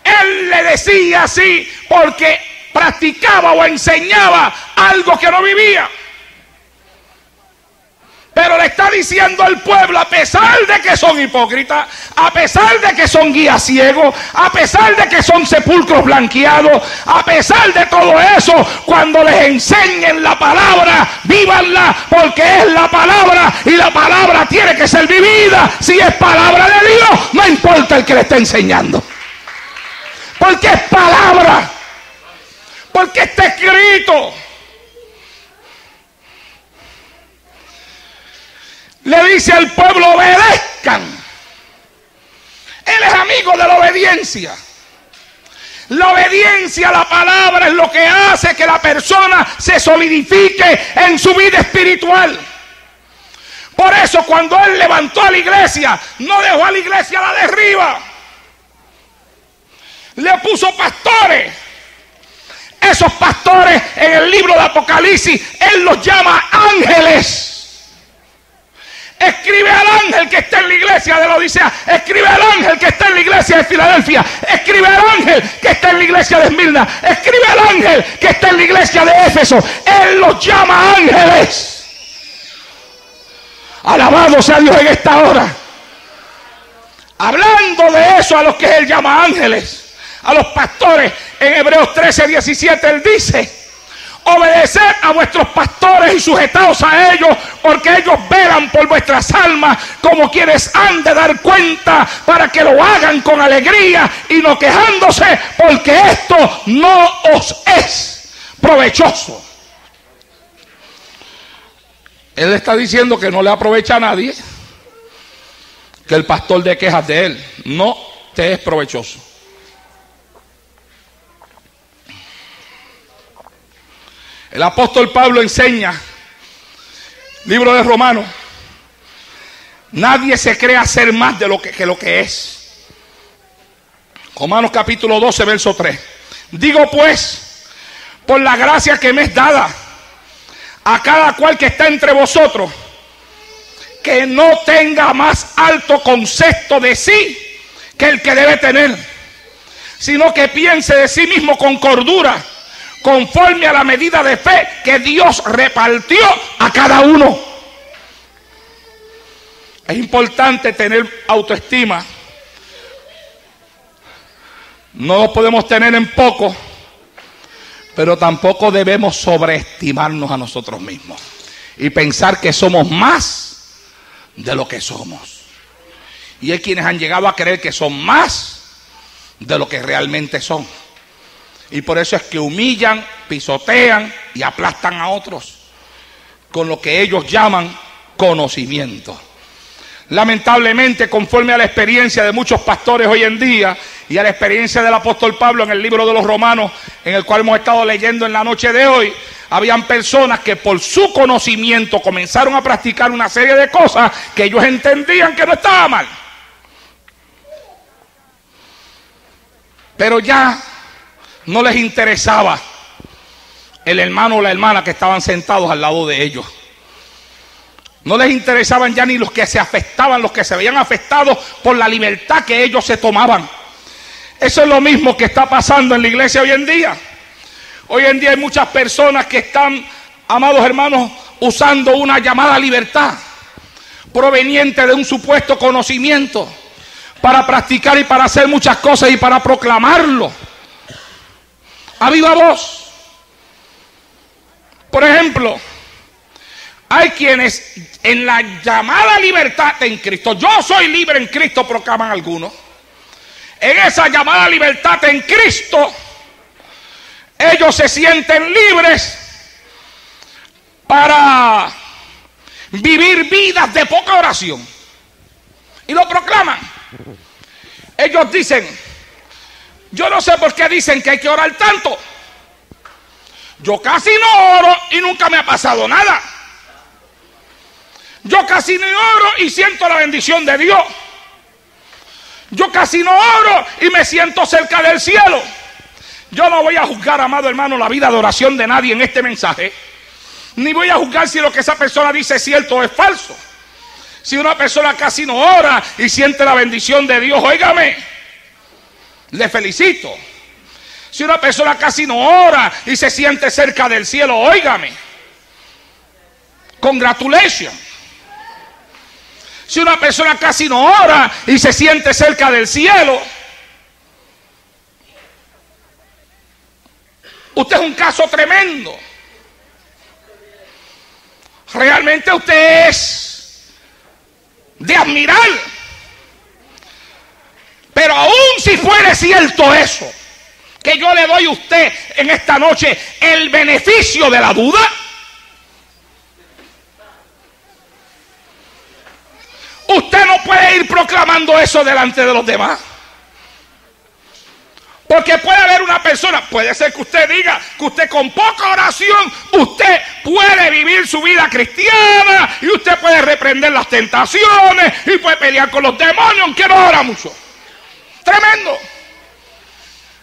él le decía así porque practicaba o enseñaba algo que no vivía. Pero le está diciendo al pueblo, a pesar de que son hipócritas, a pesar de que son guías ciegos, a pesar de que son sepulcros blanqueados, a pesar de todo eso, cuando les enseñen la palabra, vívanla, porque es la palabra y la palabra tiene que ser vivida. Si es palabra de Dios, no importa el que le esté enseñando, porque es palabra, porque está escrito. Le dice al pueblo: obedezcan. Él es amigo de la obediencia. La obediencia a la palabra es lo que hace que la persona se solidifique en su vida espiritual. Por eso cuando él levantó a la iglesia, no dejó a la iglesia a la derriba. Le puso pastores. Esos pastores, en el libro de Apocalipsis, él los llama ángeles. Escribe al ángel que está en la iglesia de la Odisea. Escribe al ángel que está en la iglesia de Filadelfia. Escribe al ángel que está en la iglesia de Esmirna. Escribe al ángel que está en la iglesia de Éfeso. Él los llama ángeles. Alabado sea Dios en esta hora. Hablando de eso, a los que él llama ángeles, a los pastores, en Hebreos 13:17 él dice: obedeced a vuestros pastores y sujetaos a ellos, porque ellos velan por vuestras almas como quienes han de dar cuenta, para que lo hagan con alegría y no quejándose, porque esto no os es provechoso. Él está diciendo que no le aprovecha a nadie que el pastor dé quejas de él. No te es provechoso. El apóstol Pablo enseña, libro de Romanos: nadie se crea ser más de lo que es. Romanos capítulo 12, verso 3. Digo pues, por la gracia que me es dada, a cada cual que está entre vosotros, que no tenga más alto concepto de sí que el que debe tener, sino que piense de sí mismo con cordura, conforme a la medida de fe que Dios repartió a cada uno. Es importante tener autoestima. No lo podemos tener en poco, pero tampoco debemos sobreestimarnos a nosotros mismos y pensar que somos más de lo que somos. Y hay quienes han llegado a creer que son más de lo que realmente son. Y por eso es que humillan, pisotean y aplastan a otros con lo que ellos llaman conocimiento. Lamentablemente, conforme a la experiencia de muchos pastores hoy en día y a la experiencia del apóstol Pablo en el libro de los Romanos, en el cual hemos estado leyendo en la noche de hoy, habían personas que por su conocimiento comenzaron a practicar una serie de cosas que ellos entendían que no estaba mal. Pero ya no les interesaba el hermano o la hermana que estaban sentados al lado de ellos. No les interesaban ya ni los que se afectaban, los que se veían afectados por la libertad que ellos se tomaban. Eso es lo mismo que está pasando en la iglesia hoy en día. Hoy en día hay muchas personas que están, amados hermanos, usando una llamada libertad proveniente de un supuesto conocimiento para practicar y para hacer muchas cosas y para proclamarlo a viva voz. Por ejemplo, hay quienes en la llamada libertad en Cristo, yo soy libre en Cristo, proclaman algunos. En esa llamada libertad en Cristo, ellos se sienten libres para vivir vidas de poca oración. Y lo proclaman. Ellos dicen, yo no sé por qué dicen que hay que orar tanto. Yo casi no oro y nunca me ha pasado nada. Yo casi no oro y siento la bendición de Dios. Yo casi no oro y me siento cerca del cielo. Yo no voy a juzgar, amado hermano, la vida de oración de nadie en este mensaje. Ni voy a juzgar si lo que esa persona dice es cierto o es falso. Si una persona casi no ora y siente la bendición de Dios, óigame, le felicito. Si una persona casi no ora y se siente cerca del cielo, óigame, congratulations. Si una persona casi no ora y se siente cerca del cielo, usted es un caso tremendo. Realmente usted es de admirar. Pero aún si fuera cierto eso, que yo le doy a usted en esta noche el beneficio de la duda, usted no puede ir proclamando eso delante de los demás. Porque puede haber una persona, puede ser que usted diga que usted con poca oración, usted puede vivir su vida cristiana y usted puede reprender las tentaciones y puede pelear con los demonios, aunque no ora mucho. Tremendo.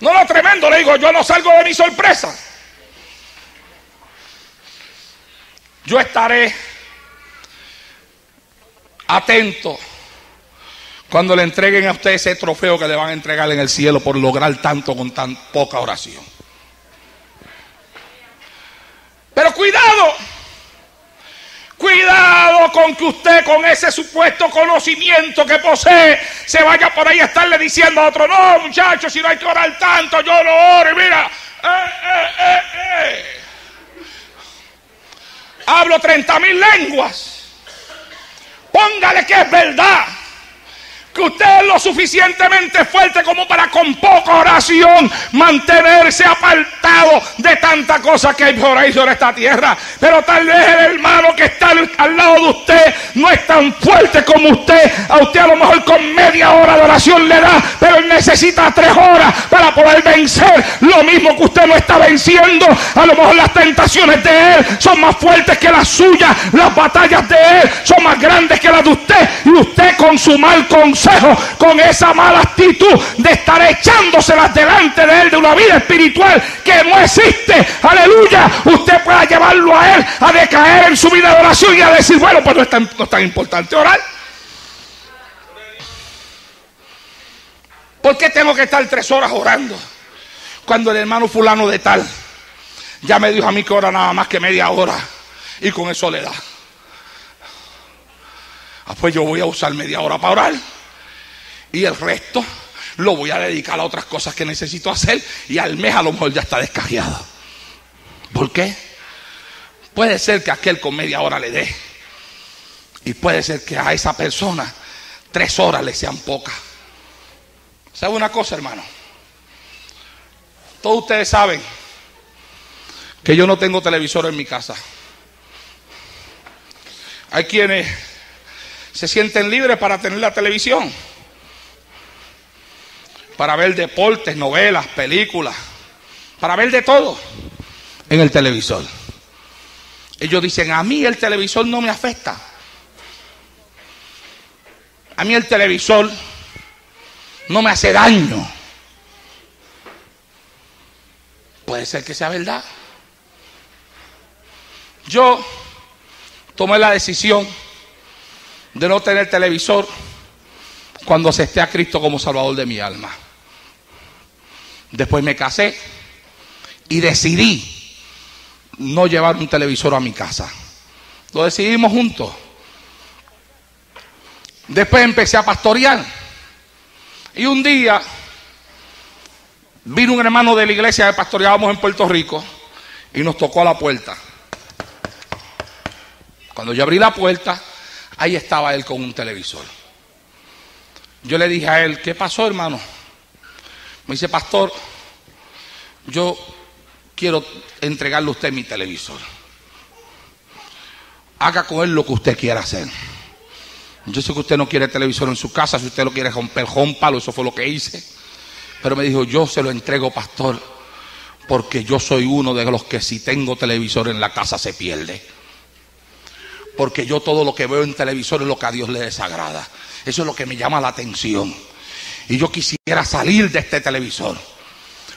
No, tremendo, le digo, yo no salgo de mi sorpresa. Yo estaré atento cuando le entreguen a usted ese trofeo que le van a entregar en el cielo por lograr tanto con tan poca oración. Pero cuidado, cuidado con que usted con ese supuesto conocimiento que posee se vaya por ahí a estarle diciendo a otro, no muchachos, si no hay que orar tanto, yo no oro y mira, hablo 30,000 lenguas. Póngale que es verdad, que usted es lo suficientemente fuerte como para con poca oración mantenerse apartado de tanta cosa que hay por ahí sobre esta tierra. Pero tal vez el hermano que está al lado de usted no es tan fuerte como usted. A usted a lo mejor con media hora de oración le da, pero él necesita 3 horas para poder vencer lo mismo que usted no está venciendo. A lo mejor las tentaciones de él son más fuertes que las suyas, las batallas de él son más grandes que las de usted, y usted con su mal consejo, con esa mala actitud de estar echándoselas delante de él, de una vida espiritual que no existe, aleluya, usted pueda llevarlo a él a decaer en su vida de oración y a decir, bueno, pues no es tan importante orar. ¿Por qué tengo que estar 3 horas orando cuando el hermano fulano de tal ya me dijo a mí que ora nada más que media hora y con eso le da? Pues yo voy a usar media hora para orar y el resto lo voy a dedicar a otras cosas que necesito hacer, y al mes a lo mejor ya está descajeado. ¿Por qué? Puede ser que aquel con media hora le dé, y puede ser que a esa persona 3 horas le sean pocas. ¿Sabe una cosa, hermano? Todos ustedes saben que yo no tengo televisor en mi casa. Hay quienes se sienten libres para tener la televisión, para ver deportes, novelas, películas, para ver de todo en el televisor. Ellos dicen, a mí el televisor no me afecta. A mí el televisor no me hace daño. Puede ser que sea verdad. Yo tomé la decisión de no tener televisor cuando acepté a Cristo como Salvador de mi alma. Después me casé y decidí no llevar un televisor a mi casa. Lo decidimos juntos. Después empecé a pastorear. Y un día vino un hermano de la iglesia que pastoreábamos en Puerto Rico y nos tocó a la puerta. Cuando yo abrí la puerta, ahí estaba él con un televisor. Yo le dije a él, ¿qué pasó, hermano? Me dice, pastor, yo quiero entregarle a usted mi televisor. Haga con él lo que usted quiera hacer. Yo sé que usted no quiere televisor en su casa. Si usted lo quiere romper, rómpalo. Eso fue lo que hice. Pero me dijo, yo se lo entrego, pastor, porque yo soy uno de los que si tengo televisor en la casa se pierde. Porque yo todo lo que veo en televisor es lo que a Dios le desagrada. Eso es lo que me llama la atención. Y yo quisiera salir de este televisor.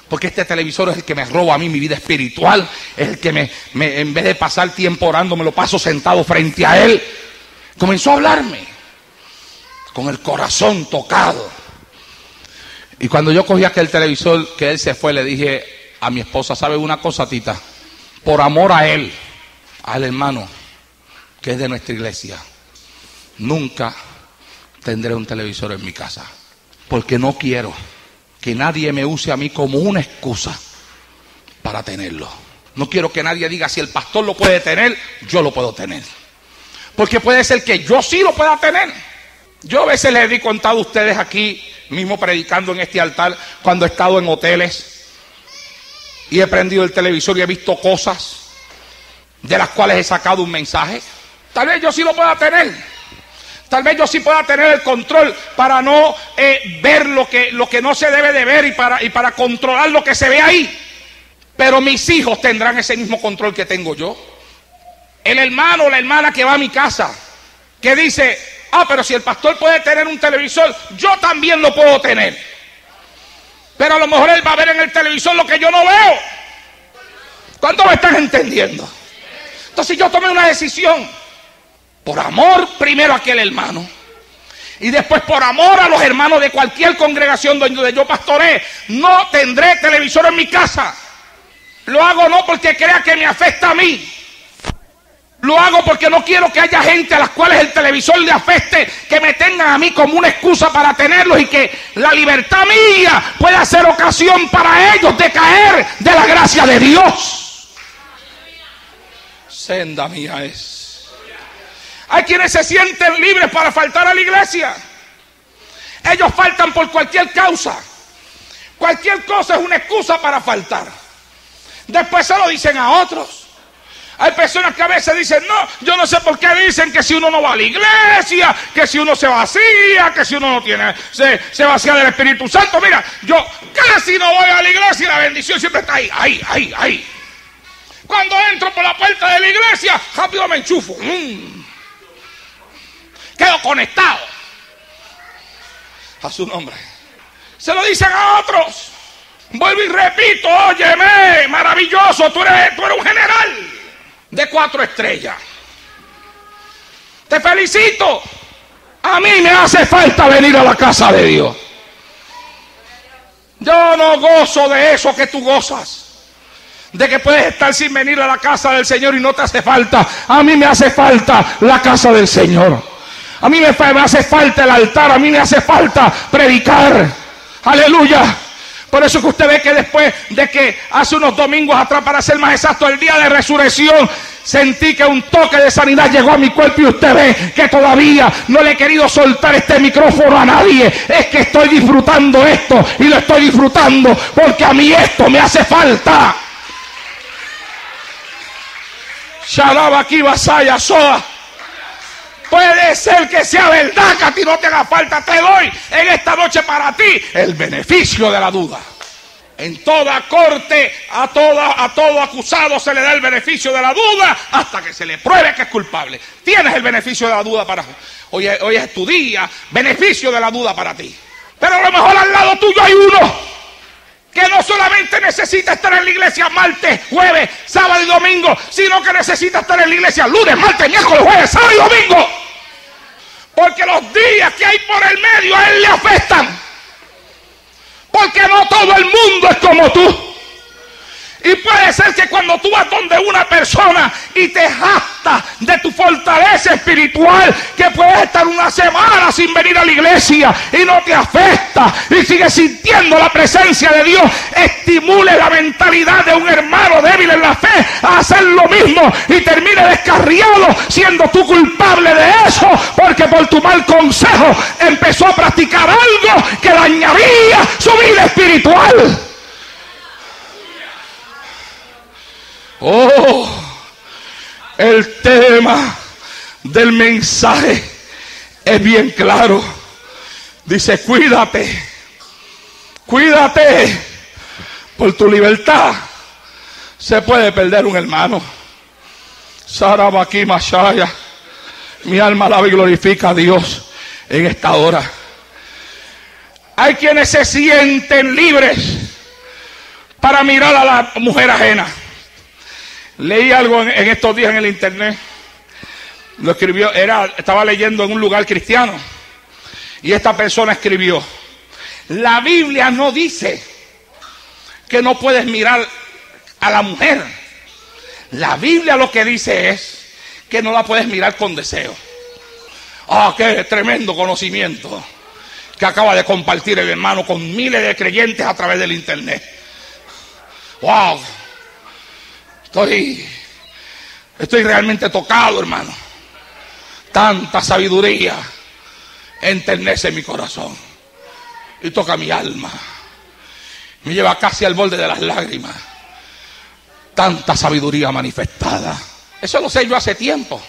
Porque este televisor es el que me roba a mí mi vida espiritual. Es el que en vez de pasar tiempo orando, me lo paso sentado frente a él. Comenzó a hablarme con el corazón tocado. Y cuando yo cogí aquel televisor que él se fue, le dije a mi esposa, ¿sabe una cosa, Tita? Por amor a él, al hermano que es de nuestra iglesia, nunca tendré un televisor en mi casa. Porque no quiero que nadie me use a mí como una excusa para tenerlo. No quiero que nadie diga, si el pastor lo puede tener, yo lo puedo tener. Porque puede ser que yo sí lo pueda tener. Yo a veces les he contado a ustedes aquí, mismo predicando en este altar, cuando he estado en hoteles y he prendido el televisor y he visto cosas de las cuales he sacado un mensaje. Tal vez yo sí lo pueda tener. Tal vez yo sí pueda tener el control para no ver lo que no se debe de ver y para controlar lo que se ve ahí. Pero mis hijos tendrán ese mismo control que tengo yo. El hermano o la hermana que va a mi casa, que dice, pero si el pastor puede tener un televisor, yo también lo puedo tener. Pero a lo mejor él va a ver en el televisor lo que yo no veo. ¿Cuánto me están entendiendo? Entonces yo tomé una decisión. Por amor primero a aquel hermano. Y después por amor a los hermanos de cualquier congregación donde yo pastoreé. No tendré televisor en mi casa. Lo hago no porque crea que me afecta a mí. Lo hago porque no quiero que haya gente a las cuales el televisor le afecte, que me tengan a mí como una excusa para tenerlos y que la libertad mía pueda ser ocasión para ellos de caer de la gracia de Dios. Senda mía es. Hay quienes se sienten libres para faltar a la iglesia. Ellos faltan por cualquier causa. Cualquier cosa es una excusa para faltar. Después se lo dicen a otros. Hay personas que a veces dicen, no, yo no sé por qué dicen que si uno no va a la iglesia, que si uno se vacía, que si uno no tiene, se vacía del Espíritu Santo. Mira, yo casi no voy a la iglesia y la bendición siempre está ahí. Cuando entro por la puerta de la iglesia, rápido me enchufo. Quedo conectado. A su nombre. Se lo dicen a otros. Vuelvo y repito, óyeme, maravilloso, tú eres un general de 4 estrellas. Te felicito. A mí me hace falta venir a la casa de Dios. Yo no gozo de eso que tú gozas, de que puedes estar sin venir a la casa del Señor y no te hace falta. A mí me hace falta la casa del Señor. A mí me hace falta el altar. A mí me hace falta predicar. Aleluya. Por eso que usted ve que después de que hace unos domingos atrás, para ser más exacto, el día de resurrección, sentí que un toque de sanidad llegó a mi cuerpo y usted ve que todavía no le he querido soltar este micrófono a nadie. Es que estoy disfrutando esto y lo estoy disfrutando porque a mí esto me hace falta. Shalaba aquí vasaya soa. Puede ser que sea verdad que a ti no te haga falta. Te doy en esta noche para ti el beneficio de la duda. En toda corte, a todo acusado se le da el beneficio de la duda hasta que se le pruebe que es culpable. Tienes el beneficio de la duda para hoy es tu día, beneficio de la duda para ti. Pero a lo mejor al lado tuyo hay uno que no solamente necesita estar en la iglesia martes, jueves, sábado y domingo, sino que necesita estar en la iglesia lunes, martes, miércoles, jueves, sábado y domingo. Porque los días que hay por el medio a él le afectan. Porque no todo el mundo es como tú. Y puede ser que cuando tú vas donde una persona y te jactas de tu fortaleza espiritual, que puedes estar una semana sin venir a la iglesia y no te afecta y sigues sintiendo la presencia de Dios, estimule la mentalidad de un hermano débil en la fe a hacer lo mismo y termine descarriado siendo tú culpable de eso, porque por tu mal consejo empezó a practicar algo que dañaría su vida espiritual. Oh, el tema del mensaje es bien claro. Dice: cuídate, cuídate, por tu libertad se puede perder un hermano. Sarabaki Mashaya, mi alma alaba y glorifica a Dios en esta hora. Hay quienes se sienten libres para mirar a la mujer ajena. Leí algo en estos días en el internet. Lo escribió, estaba leyendo en un lugar cristiano. Y esta persona escribió: la Biblia no dice que no puedes mirar a la mujer. La Biblia lo que dice es que no la puedes mirar con deseo. Ah, qué tremendo conocimiento que acaba de compartir el hermano con miles de creyentes a través del internet. Wow. Estoy realmente tocado, hermano. Tanta sabiduría enternece mi corazón y toca mi alma. Me lleva casi al borde de las lágrimas. Tanta sabiduría manifestada. Eso lo sé yo hace tiempo,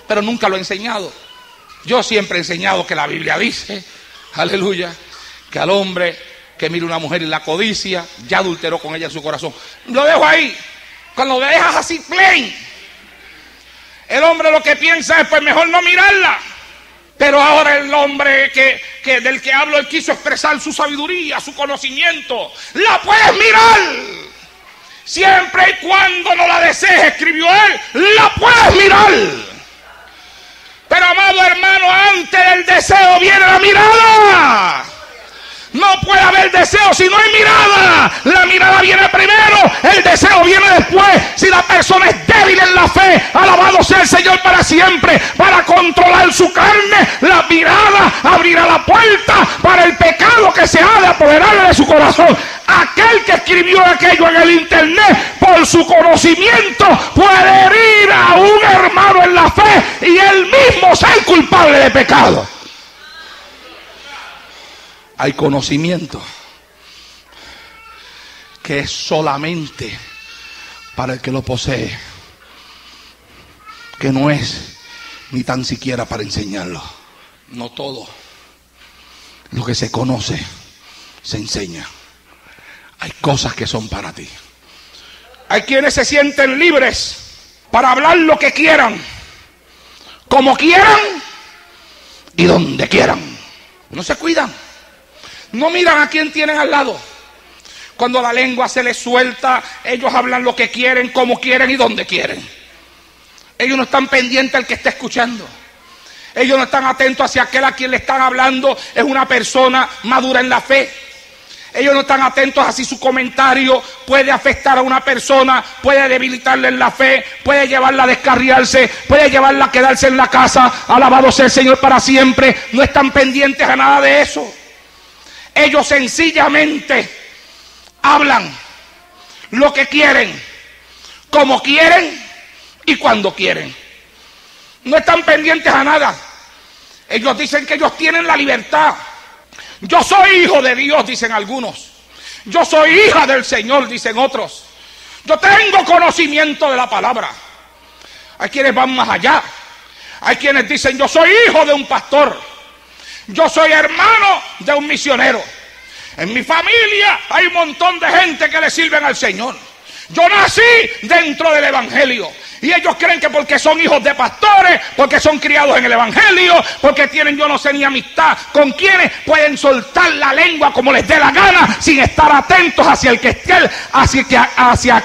pero nunca lo he enseñado. Yo siempre he enseñado que la Biblia dice, aleluya, que al hombre que mira una mujer y la codicia, ya adulteró con ella en su corazón. Lo dejo ahí. Cuando me dejas así plain, el hombre lo que piensa es: pues mejor no mirarla. Pero ahora el hombre del que hablo, él quiso expresar su sabiduría, su conocimiento. La puedes mirar siempre y cuando no la desees, escribió él. La puedes mirar. Pero amado hermano, antes del deseo viene la mirada. No puede haber deseo si no hay mirada. La mirada viene primero, el deseo viene después. Si la persona es débil en la fe, alabado sea el Señor para siempre. Para controlar su carne, la mirada abrirá la puerta para el pecado que se ha de apoderar de su corazón. Aquel que escribió aquello en el internet, por su conocimiento, puede herir a un hermano en la fe y él mismo ser culpable de pecado. Hay conocimiento que es solamente para el que lo posee, que no es ni tan siquiera para enseñarlo. No todo lo que se conoce se enseña. Hay cosas que son para ti. Hay quienes se sienten libres para hablar lo que quieran, como quieran y donde quieran. No se cuidan. No miran a quién tienen al lado. Cuando la lengua se les suelta, ellos hablan lo que quieren, como quieren y donde quieren. Ellos no están pendientes al que está escuchando. Ellos no están atentos hacia aquel a quien le están hablando es una persona madura en la fe. Ellos no están atentos a si su comentario puede afectar a una persona, puede debilitarle en la fe, puede llevarla a descarriarse, puede llevarla a quedarse en la casa. Alabado sea el Señor para siempre. No están pendientes a nada de eso. Ellos sencillamente hablan lo que quieren, como quieren y cuando quieren. No están pendientes a nada. Ellos dicen que ellos tienen la libertad. Yo soy hijo de Dios, dicen algunos. Yo soy hija del Señor, dicen otros. Yo tengo conocimiento de la palabra. Hay quienes van más allá. Hay quienes dicen: yo soy hijo de un pastor. Yo soy hermano de un misionero. En mi familia hay un montón de gente que le sirven al Señor. Yo nací dentro del Evangelio. Y ellos creen que porque son hijos de pastores, porque son criados en el evangelio, porque tienen yo no sé ni amistad con quienes, pueden soltar la lengua como les dé la gana, sin estar atentos hacia que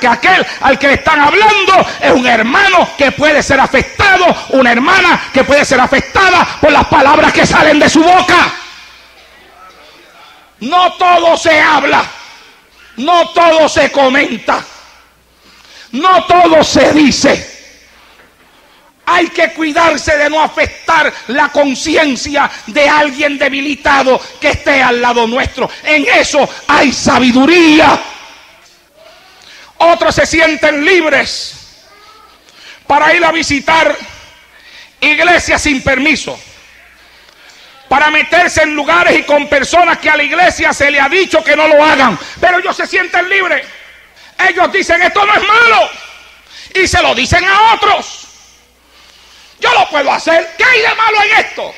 aquel al que le están hablando es un hermano que puede ser afectado, una hermana que puede ser afectada por las palabras que salen de su boca. No todo se habla, no todo se comenta, no todo se dice. Hay que cuidarse de no afectar la conciencia de alguien debilitado que esté al lado nuestro. En eso hay sabiduría. Otros se sienten libres para ir a visitar iglesias sin permiso, para meterse en lugares y con personas que a la iglesia se le ha dicho que no lo hagan, pero ellos se sienten libres. Ellos dicen esto no es malo y se lo dicen a otros. Yo lo puedo hacer. ¿Qué hay de malo en esto?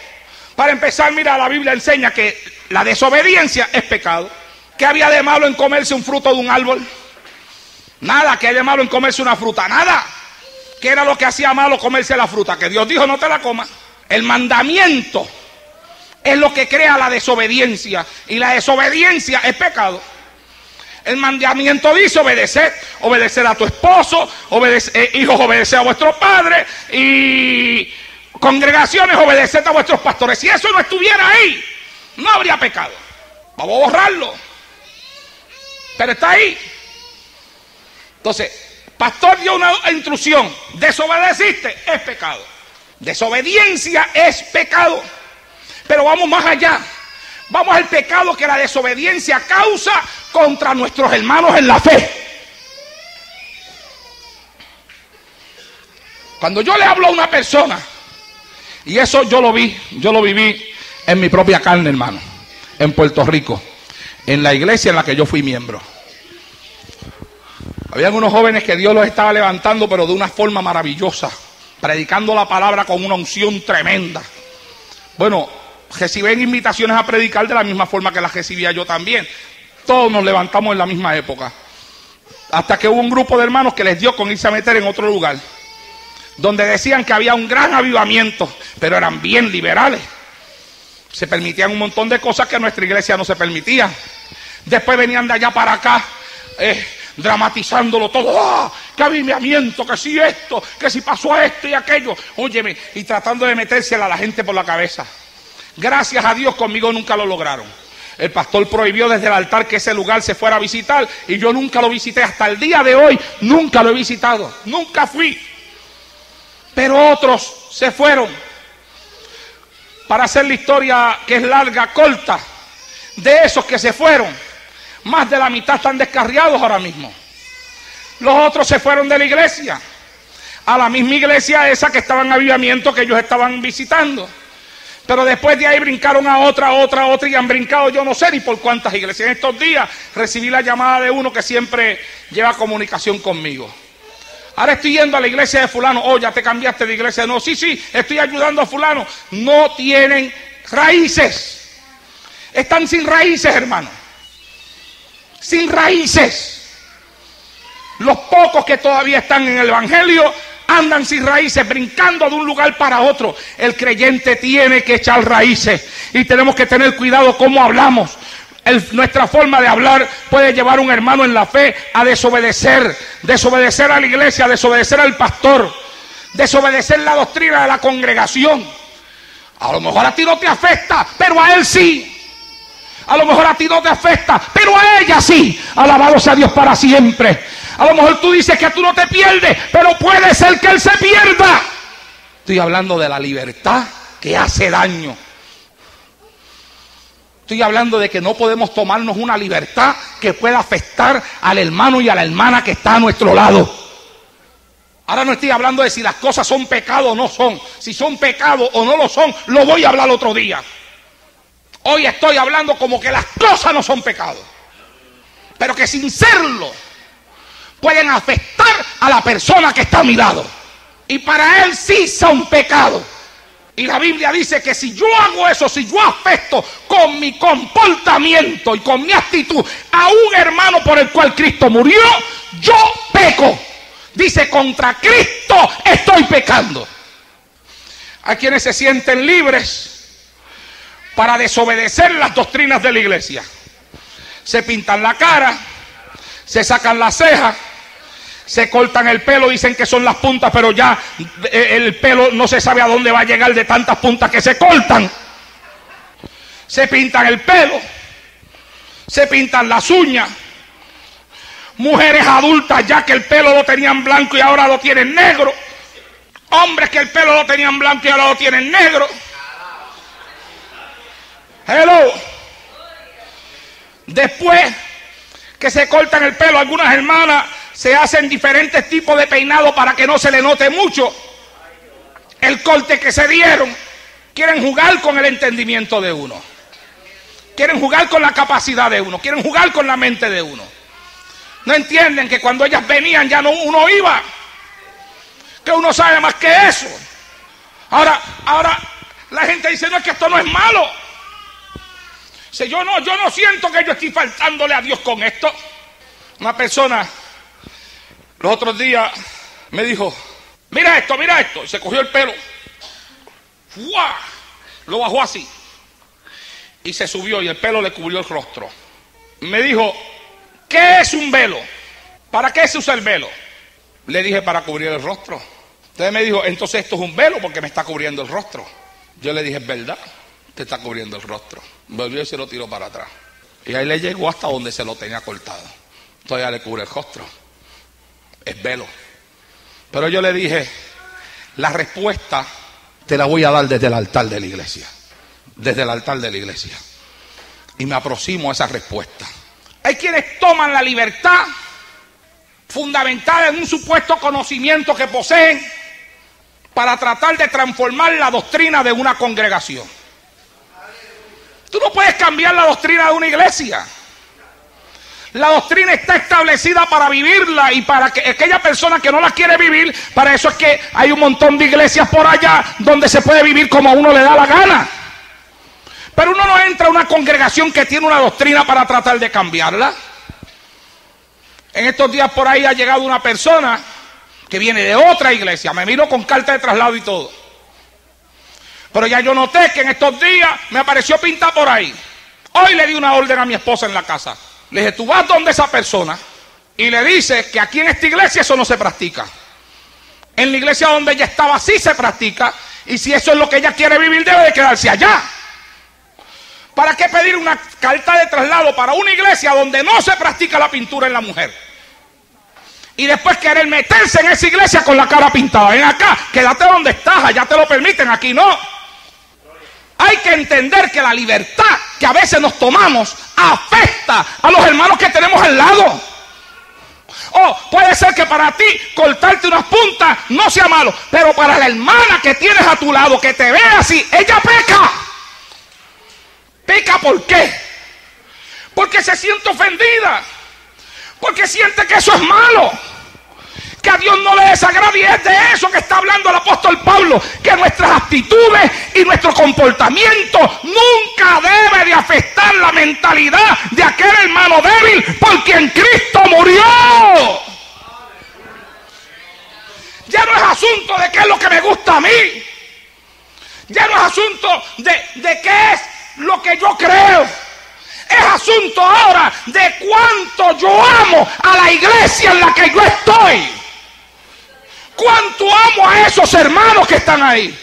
Para empezar, mira, la Biblia enseña que la desobediencia es pecado. ¿Qué había de malo en comerse un fruto de un árbol? Nada. ¿Qué hay de malo en comerse una fruta? Nada. ¿Qué era lo que hacía malo comerse la fruta? Que Dios dijo no te la comas. El mandamiento es lo que crea la desobediencia, y la desobediencia es pecado. El mandamiento dice obedecer a tu esposo, hijos, obedecer a vuestros padres, y congregaciones, obedecer a vuestros pastores. Si eso no estuviera ahí, no habría pecado. Vamos a borrarlo, pero está ahí. Entonces, pastor dio una instrucción, desobedeciste, es pecado. Desobediencia es pecado. Pero vamos más allá. Vamos al pecado que la desobediencia causa contra nuestros hermanos en la fe. Cuando yo le hablo a una persona, y eso yo lo viví en mi propia carne, hermano, en Puerto Rico, en la iglesia en la que yo fui miembro. Habían unos jóvenes que Dios los estaba levantando, pero de una forma maravillosa, predicando la palabra con una unción tremenda. Bueno, recibían invitaciones a predicar de la misma forma que las recibía yo también. Todos nos levantamos en la misma época, hasta que hubo un grupo de hermanos que les dio con irse a meter en otro lugar, donde decían que había un gran avivamiento, pero eran bien liberales. Se permitían un montón de cosas que en nuestra iglesia no se permitían. Después venían de allá para acá, dramatizándolo todo. ¡Ah! ¡Qué avivamiento! Que si esto, que si pasó esto y aquello. Óyeme, y tratando de metérsela a la gente por la cabeza. Gracias a Dios conmigo nunca lo lograron. El pastor prohibió desde el altar que ese lugar se fuera a visitar, y yo nunca lo visité. Hasta el día de hoy nunca lo he visitado, nunca fui. Pero otros se fueron. Para hacer la historia, que es larga, corta, de esos que se fueron, más de la mitad están descarriados ahora mismo. Los otros se fueron de la iglesia a la misma iglesia esa que estaba en avivamiento que ellos estaban visitando. Pero después de ahí brincaron a otra, y han brincado yo no sé ni por cuántas iglesias. En estos días recibí la llamada de uno que siempre lleva comunicación conmigo. Ahora estoy yendo a la iglesia de fulano. Oh, ya te cambiaste de iglesia. No, sí, estoy ayudando a fulano. No tienen raíces. Están sin raíces, hermano. Sin raíces. Los pocos que todavía están en el evangelio andan sin raíces, brincando de un lugar para otro. El creyente tiene que echar raíces, y tenemos que tener cuidado cómo hablamos. Nuestra forma de hablar puede llevar a un hermano en la fe a desobedecer a la iglesia, a desobedecer al pastor, desobedecer la doctrina de la congregación. A lo mejor a ti no te afecta, pero a él sí. A lo mejor a ti no te afecta, pero a ella sí. Alabado sea Dios para siempre. A lo mejor tú dices que tú no te pierdes, pero puede ser que él se pierda. Estoy hablando de la libertad que hace daño. Estoy hablando de que no podemos tomarnos una libertad que pueda afectar al hermano y a la hermana que está a nuestro lado. Ahora no estoy hablando de si las cosas son pecado o no son. Si son pecado o no lo son, lo voy a hablar otro día. Hoy estoy hablando como que las cosas no son pecado, pero que sin serlo pueden afectar a la persona que está a mi lado. Y para él sí son pecados. Y la Biblia dice que si yo hago eso, si yo afecto con mi comportamiento y con mi actitud a un hermano por el cual Cristo murió, yo peco. Dice, contra Cristo estoy pecando. Hay quienes se sienten libres para desobedecer las doctrinas de la iglesia. Se pintan la cara, se sacan las cejas, se cortan el pelo, dicen que son las puntas, pero ya el pelo no se sabe a dónde va a llegar de tantas puntas que se cortan. Se pintan el pelo, se pintan las uñas. Mujeres adultas ya que el pelo lo tenían blanco y ahora lo tienen negro. Hombres que el pelo lo tenían blanco y ahora lo tienen negro. Hello. Después que se cortan el pelo, algunas hermanas se hacen diferentes tipos de peinado para que no se le note mucho el corte que se dieron. Quieren jugar con el entendimiento de uno. Quieren jugar con la capacidad de uno. Quieren jugar con la mente de uno. No entienden que cuando ellas venían ya no uno iba. Que uno sabe más que eso. Ahora la gente dice, no, es que esto no es malo. Dice, yo no siento que yo estoy faltándole a Dios con esto. Una persona los otros días me dijo, mira esto. Y se cogió el pelo. ¡Fua! Lo bajó así. Y se subió y el pelo le cubrió el rostro. Me dijo, ¿qué es un velo? ¿Para qué se usa el velo? Le dije, para cubrir el rostro. Entonces me dijo, entonces esto es un velo porque me está cubriendo el rostro. Yo le dije, es verdad, te está cubriendo el rostro. Volvió y se lo tiró para atrás. Y ahí le llegó hasta donde se lo tenía cortado. Todavía le cubre el rostro. Es velo. Pero yo le dije, la respuesta te la voy a dar desde el altar de la iglesia. Desde el altar de la iglesia. Y me aproximo a esa respuesta. Hay quienes toman la libertad fundamentada en un supuesto conocimiento que poseen para tratar de transformar la doctrina de una congregación. Tú no puedes cambiar la doctrina de una iglesia. La doctrina está establecida para vivirla, y para que aquella persona que no la quiere vivir, para eso es que hay un montón de iglesias por allá donde se puede vivir como a uno le da la gana. Pero uno no entra a una congregación que tiene una doctrina para tratar de cambiarla. En estos días por ahí ha llegado una persona que viene de otra iglesia, me vino con carta de traslado y todo. Pero ya yo noté que en estos días me apareció pinta por ahí. Hoy le di una orden a mi esposa en la casa. Le dije, tú vas donde esa persona y le dices que aquí en esta iglesia eso no se practica. En la iglesia donde ella estaba sí se practica, y si eso es lo que ella quiere vivir debe de quedarse allá. ¿Para qué pedir una carta de traslado para una iglesia donde no se practica la pintura en la mujer? Y después querer meterse en esa iglesia con la cara pintada. Ven acá, quédate donde estás, allá te lo permiten, aquí no. Hay que entender que la libertad que a veces nos tomamos afecta a los hermanos que tenemos al lado. O puede ser que para ti cortarte unas puntas no sea malo, pero para la hermana que tienes a tu lado, que te ve así, ella peca. ¿Peca por qué? Porque se siente ofendida, porque siente que eso es malo, que a Dios no le desagrada, y es de eso que está hablando el apóstol Pablo, que nuestras actitudes y nuestro comportamiento nunca debe de afectar la mentalidad de aquel hermano débil por quien Cristo murió. Ya no es asunto de qué es lo que me gusta a mí, ya no es asunto de qué es lo que yo creo. Es asunto ahora de cuánto yo amo a la iglesia en la que yo estoy. Cuánto amo a esos hermanos que están ahí.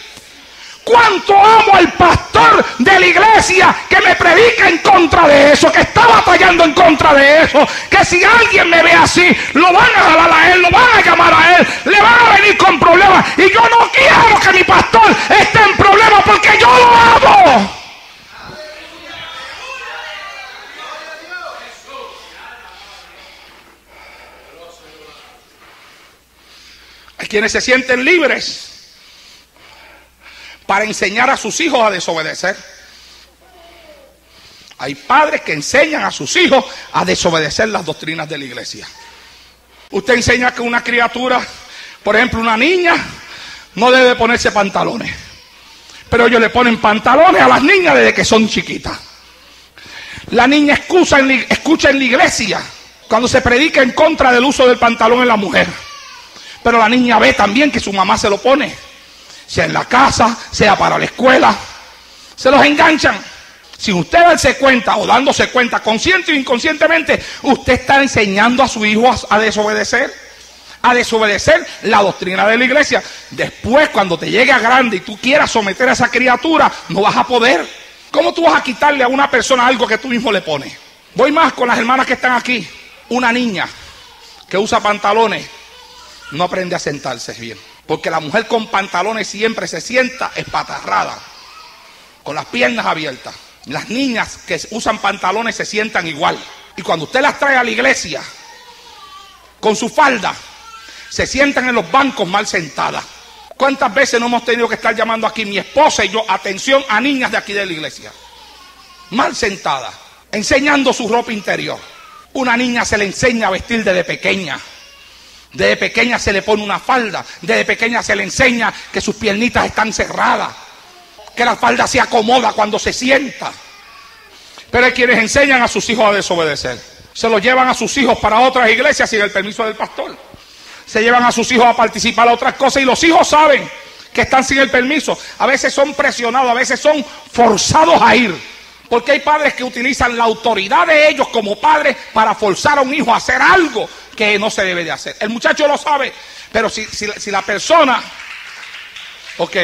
Cuánto amo al pastor de la iglesia que me predica en contra de eso, que está batallando en contra de eso. Que si alguien me ve así, lo van a jalar a él, lo van a llamar a él, le van a venir con problemas. Y yo no quiero que mi pastor esté en problemas porque yo lo amo. Hay quienes se sienten libres para enseñar a sus hijos a desobedecer. Hay padres que enseñan a sus hijos a desobedecer las doctrinas de la iglesia. Usted enseña que una criatura, por ejemplo una niña, no debe ponerse pantalones, pero ellos le ponen pantalones a las niñas desde que son chiquitas. La niña escucha en la iglesia cuando se predica en contra del uso del pantalón en la mujer. Pero la niña ve también que su mamá se lo pone, sea en la casa, sea para la escuela, se los enganchan. Sin usted darse cuenta o dándose cuenta, consciente o inconscientemente, usted está enseñando a su hijo a desobedecer la doctrina de la iglesia. Después, cuando te llegue a grande y tú quieras someter a esa criatura, no vas a poder. ¿Cómo tú vas a quitarle a una persona algo que tú mismo le pones? Voy más con las hermanas que están aquí. Una niña que usa pantalones no aprende a sentarse bien, porque la mujer con pantalones siempre se sienta espatarrada, con las piernas abiertas. Las niñas que usan pantalones se sientan igual. Y cuando usted las trae a la iglesia con su falda, se sientan en los bancos mal sentadas. ¿Cuántas veces no hemos tenido que estar llamando aquí, mi esposa y yo, atención a niñas de aquí de la iglesia, mal sentadas, enseñando su ropa interior? Una niña se le enseña a vestir desde pequeña. Desde pequeña se le pone una falda. Desde pequeña se le enseña que sus piernitas están cerradas, que la falda se acomoda cuando se sienta. Pero hay quienes enseñan a sus hijos a desobedecer. Se los llevan a sus hijos para otras iglesias sin el permiso del pastor. Se llevan a sus hijos a participar a otras cosas y los hijos saben que están sin el permiso. A veces son presionados, a veces son forzados a ir. Porque hay padres que utilizan la autoridad de ellos como padres para forzar a un hijo a hacer algo que no se debe de hacer. El muchacho lo sabe, pero si la persona... Ok.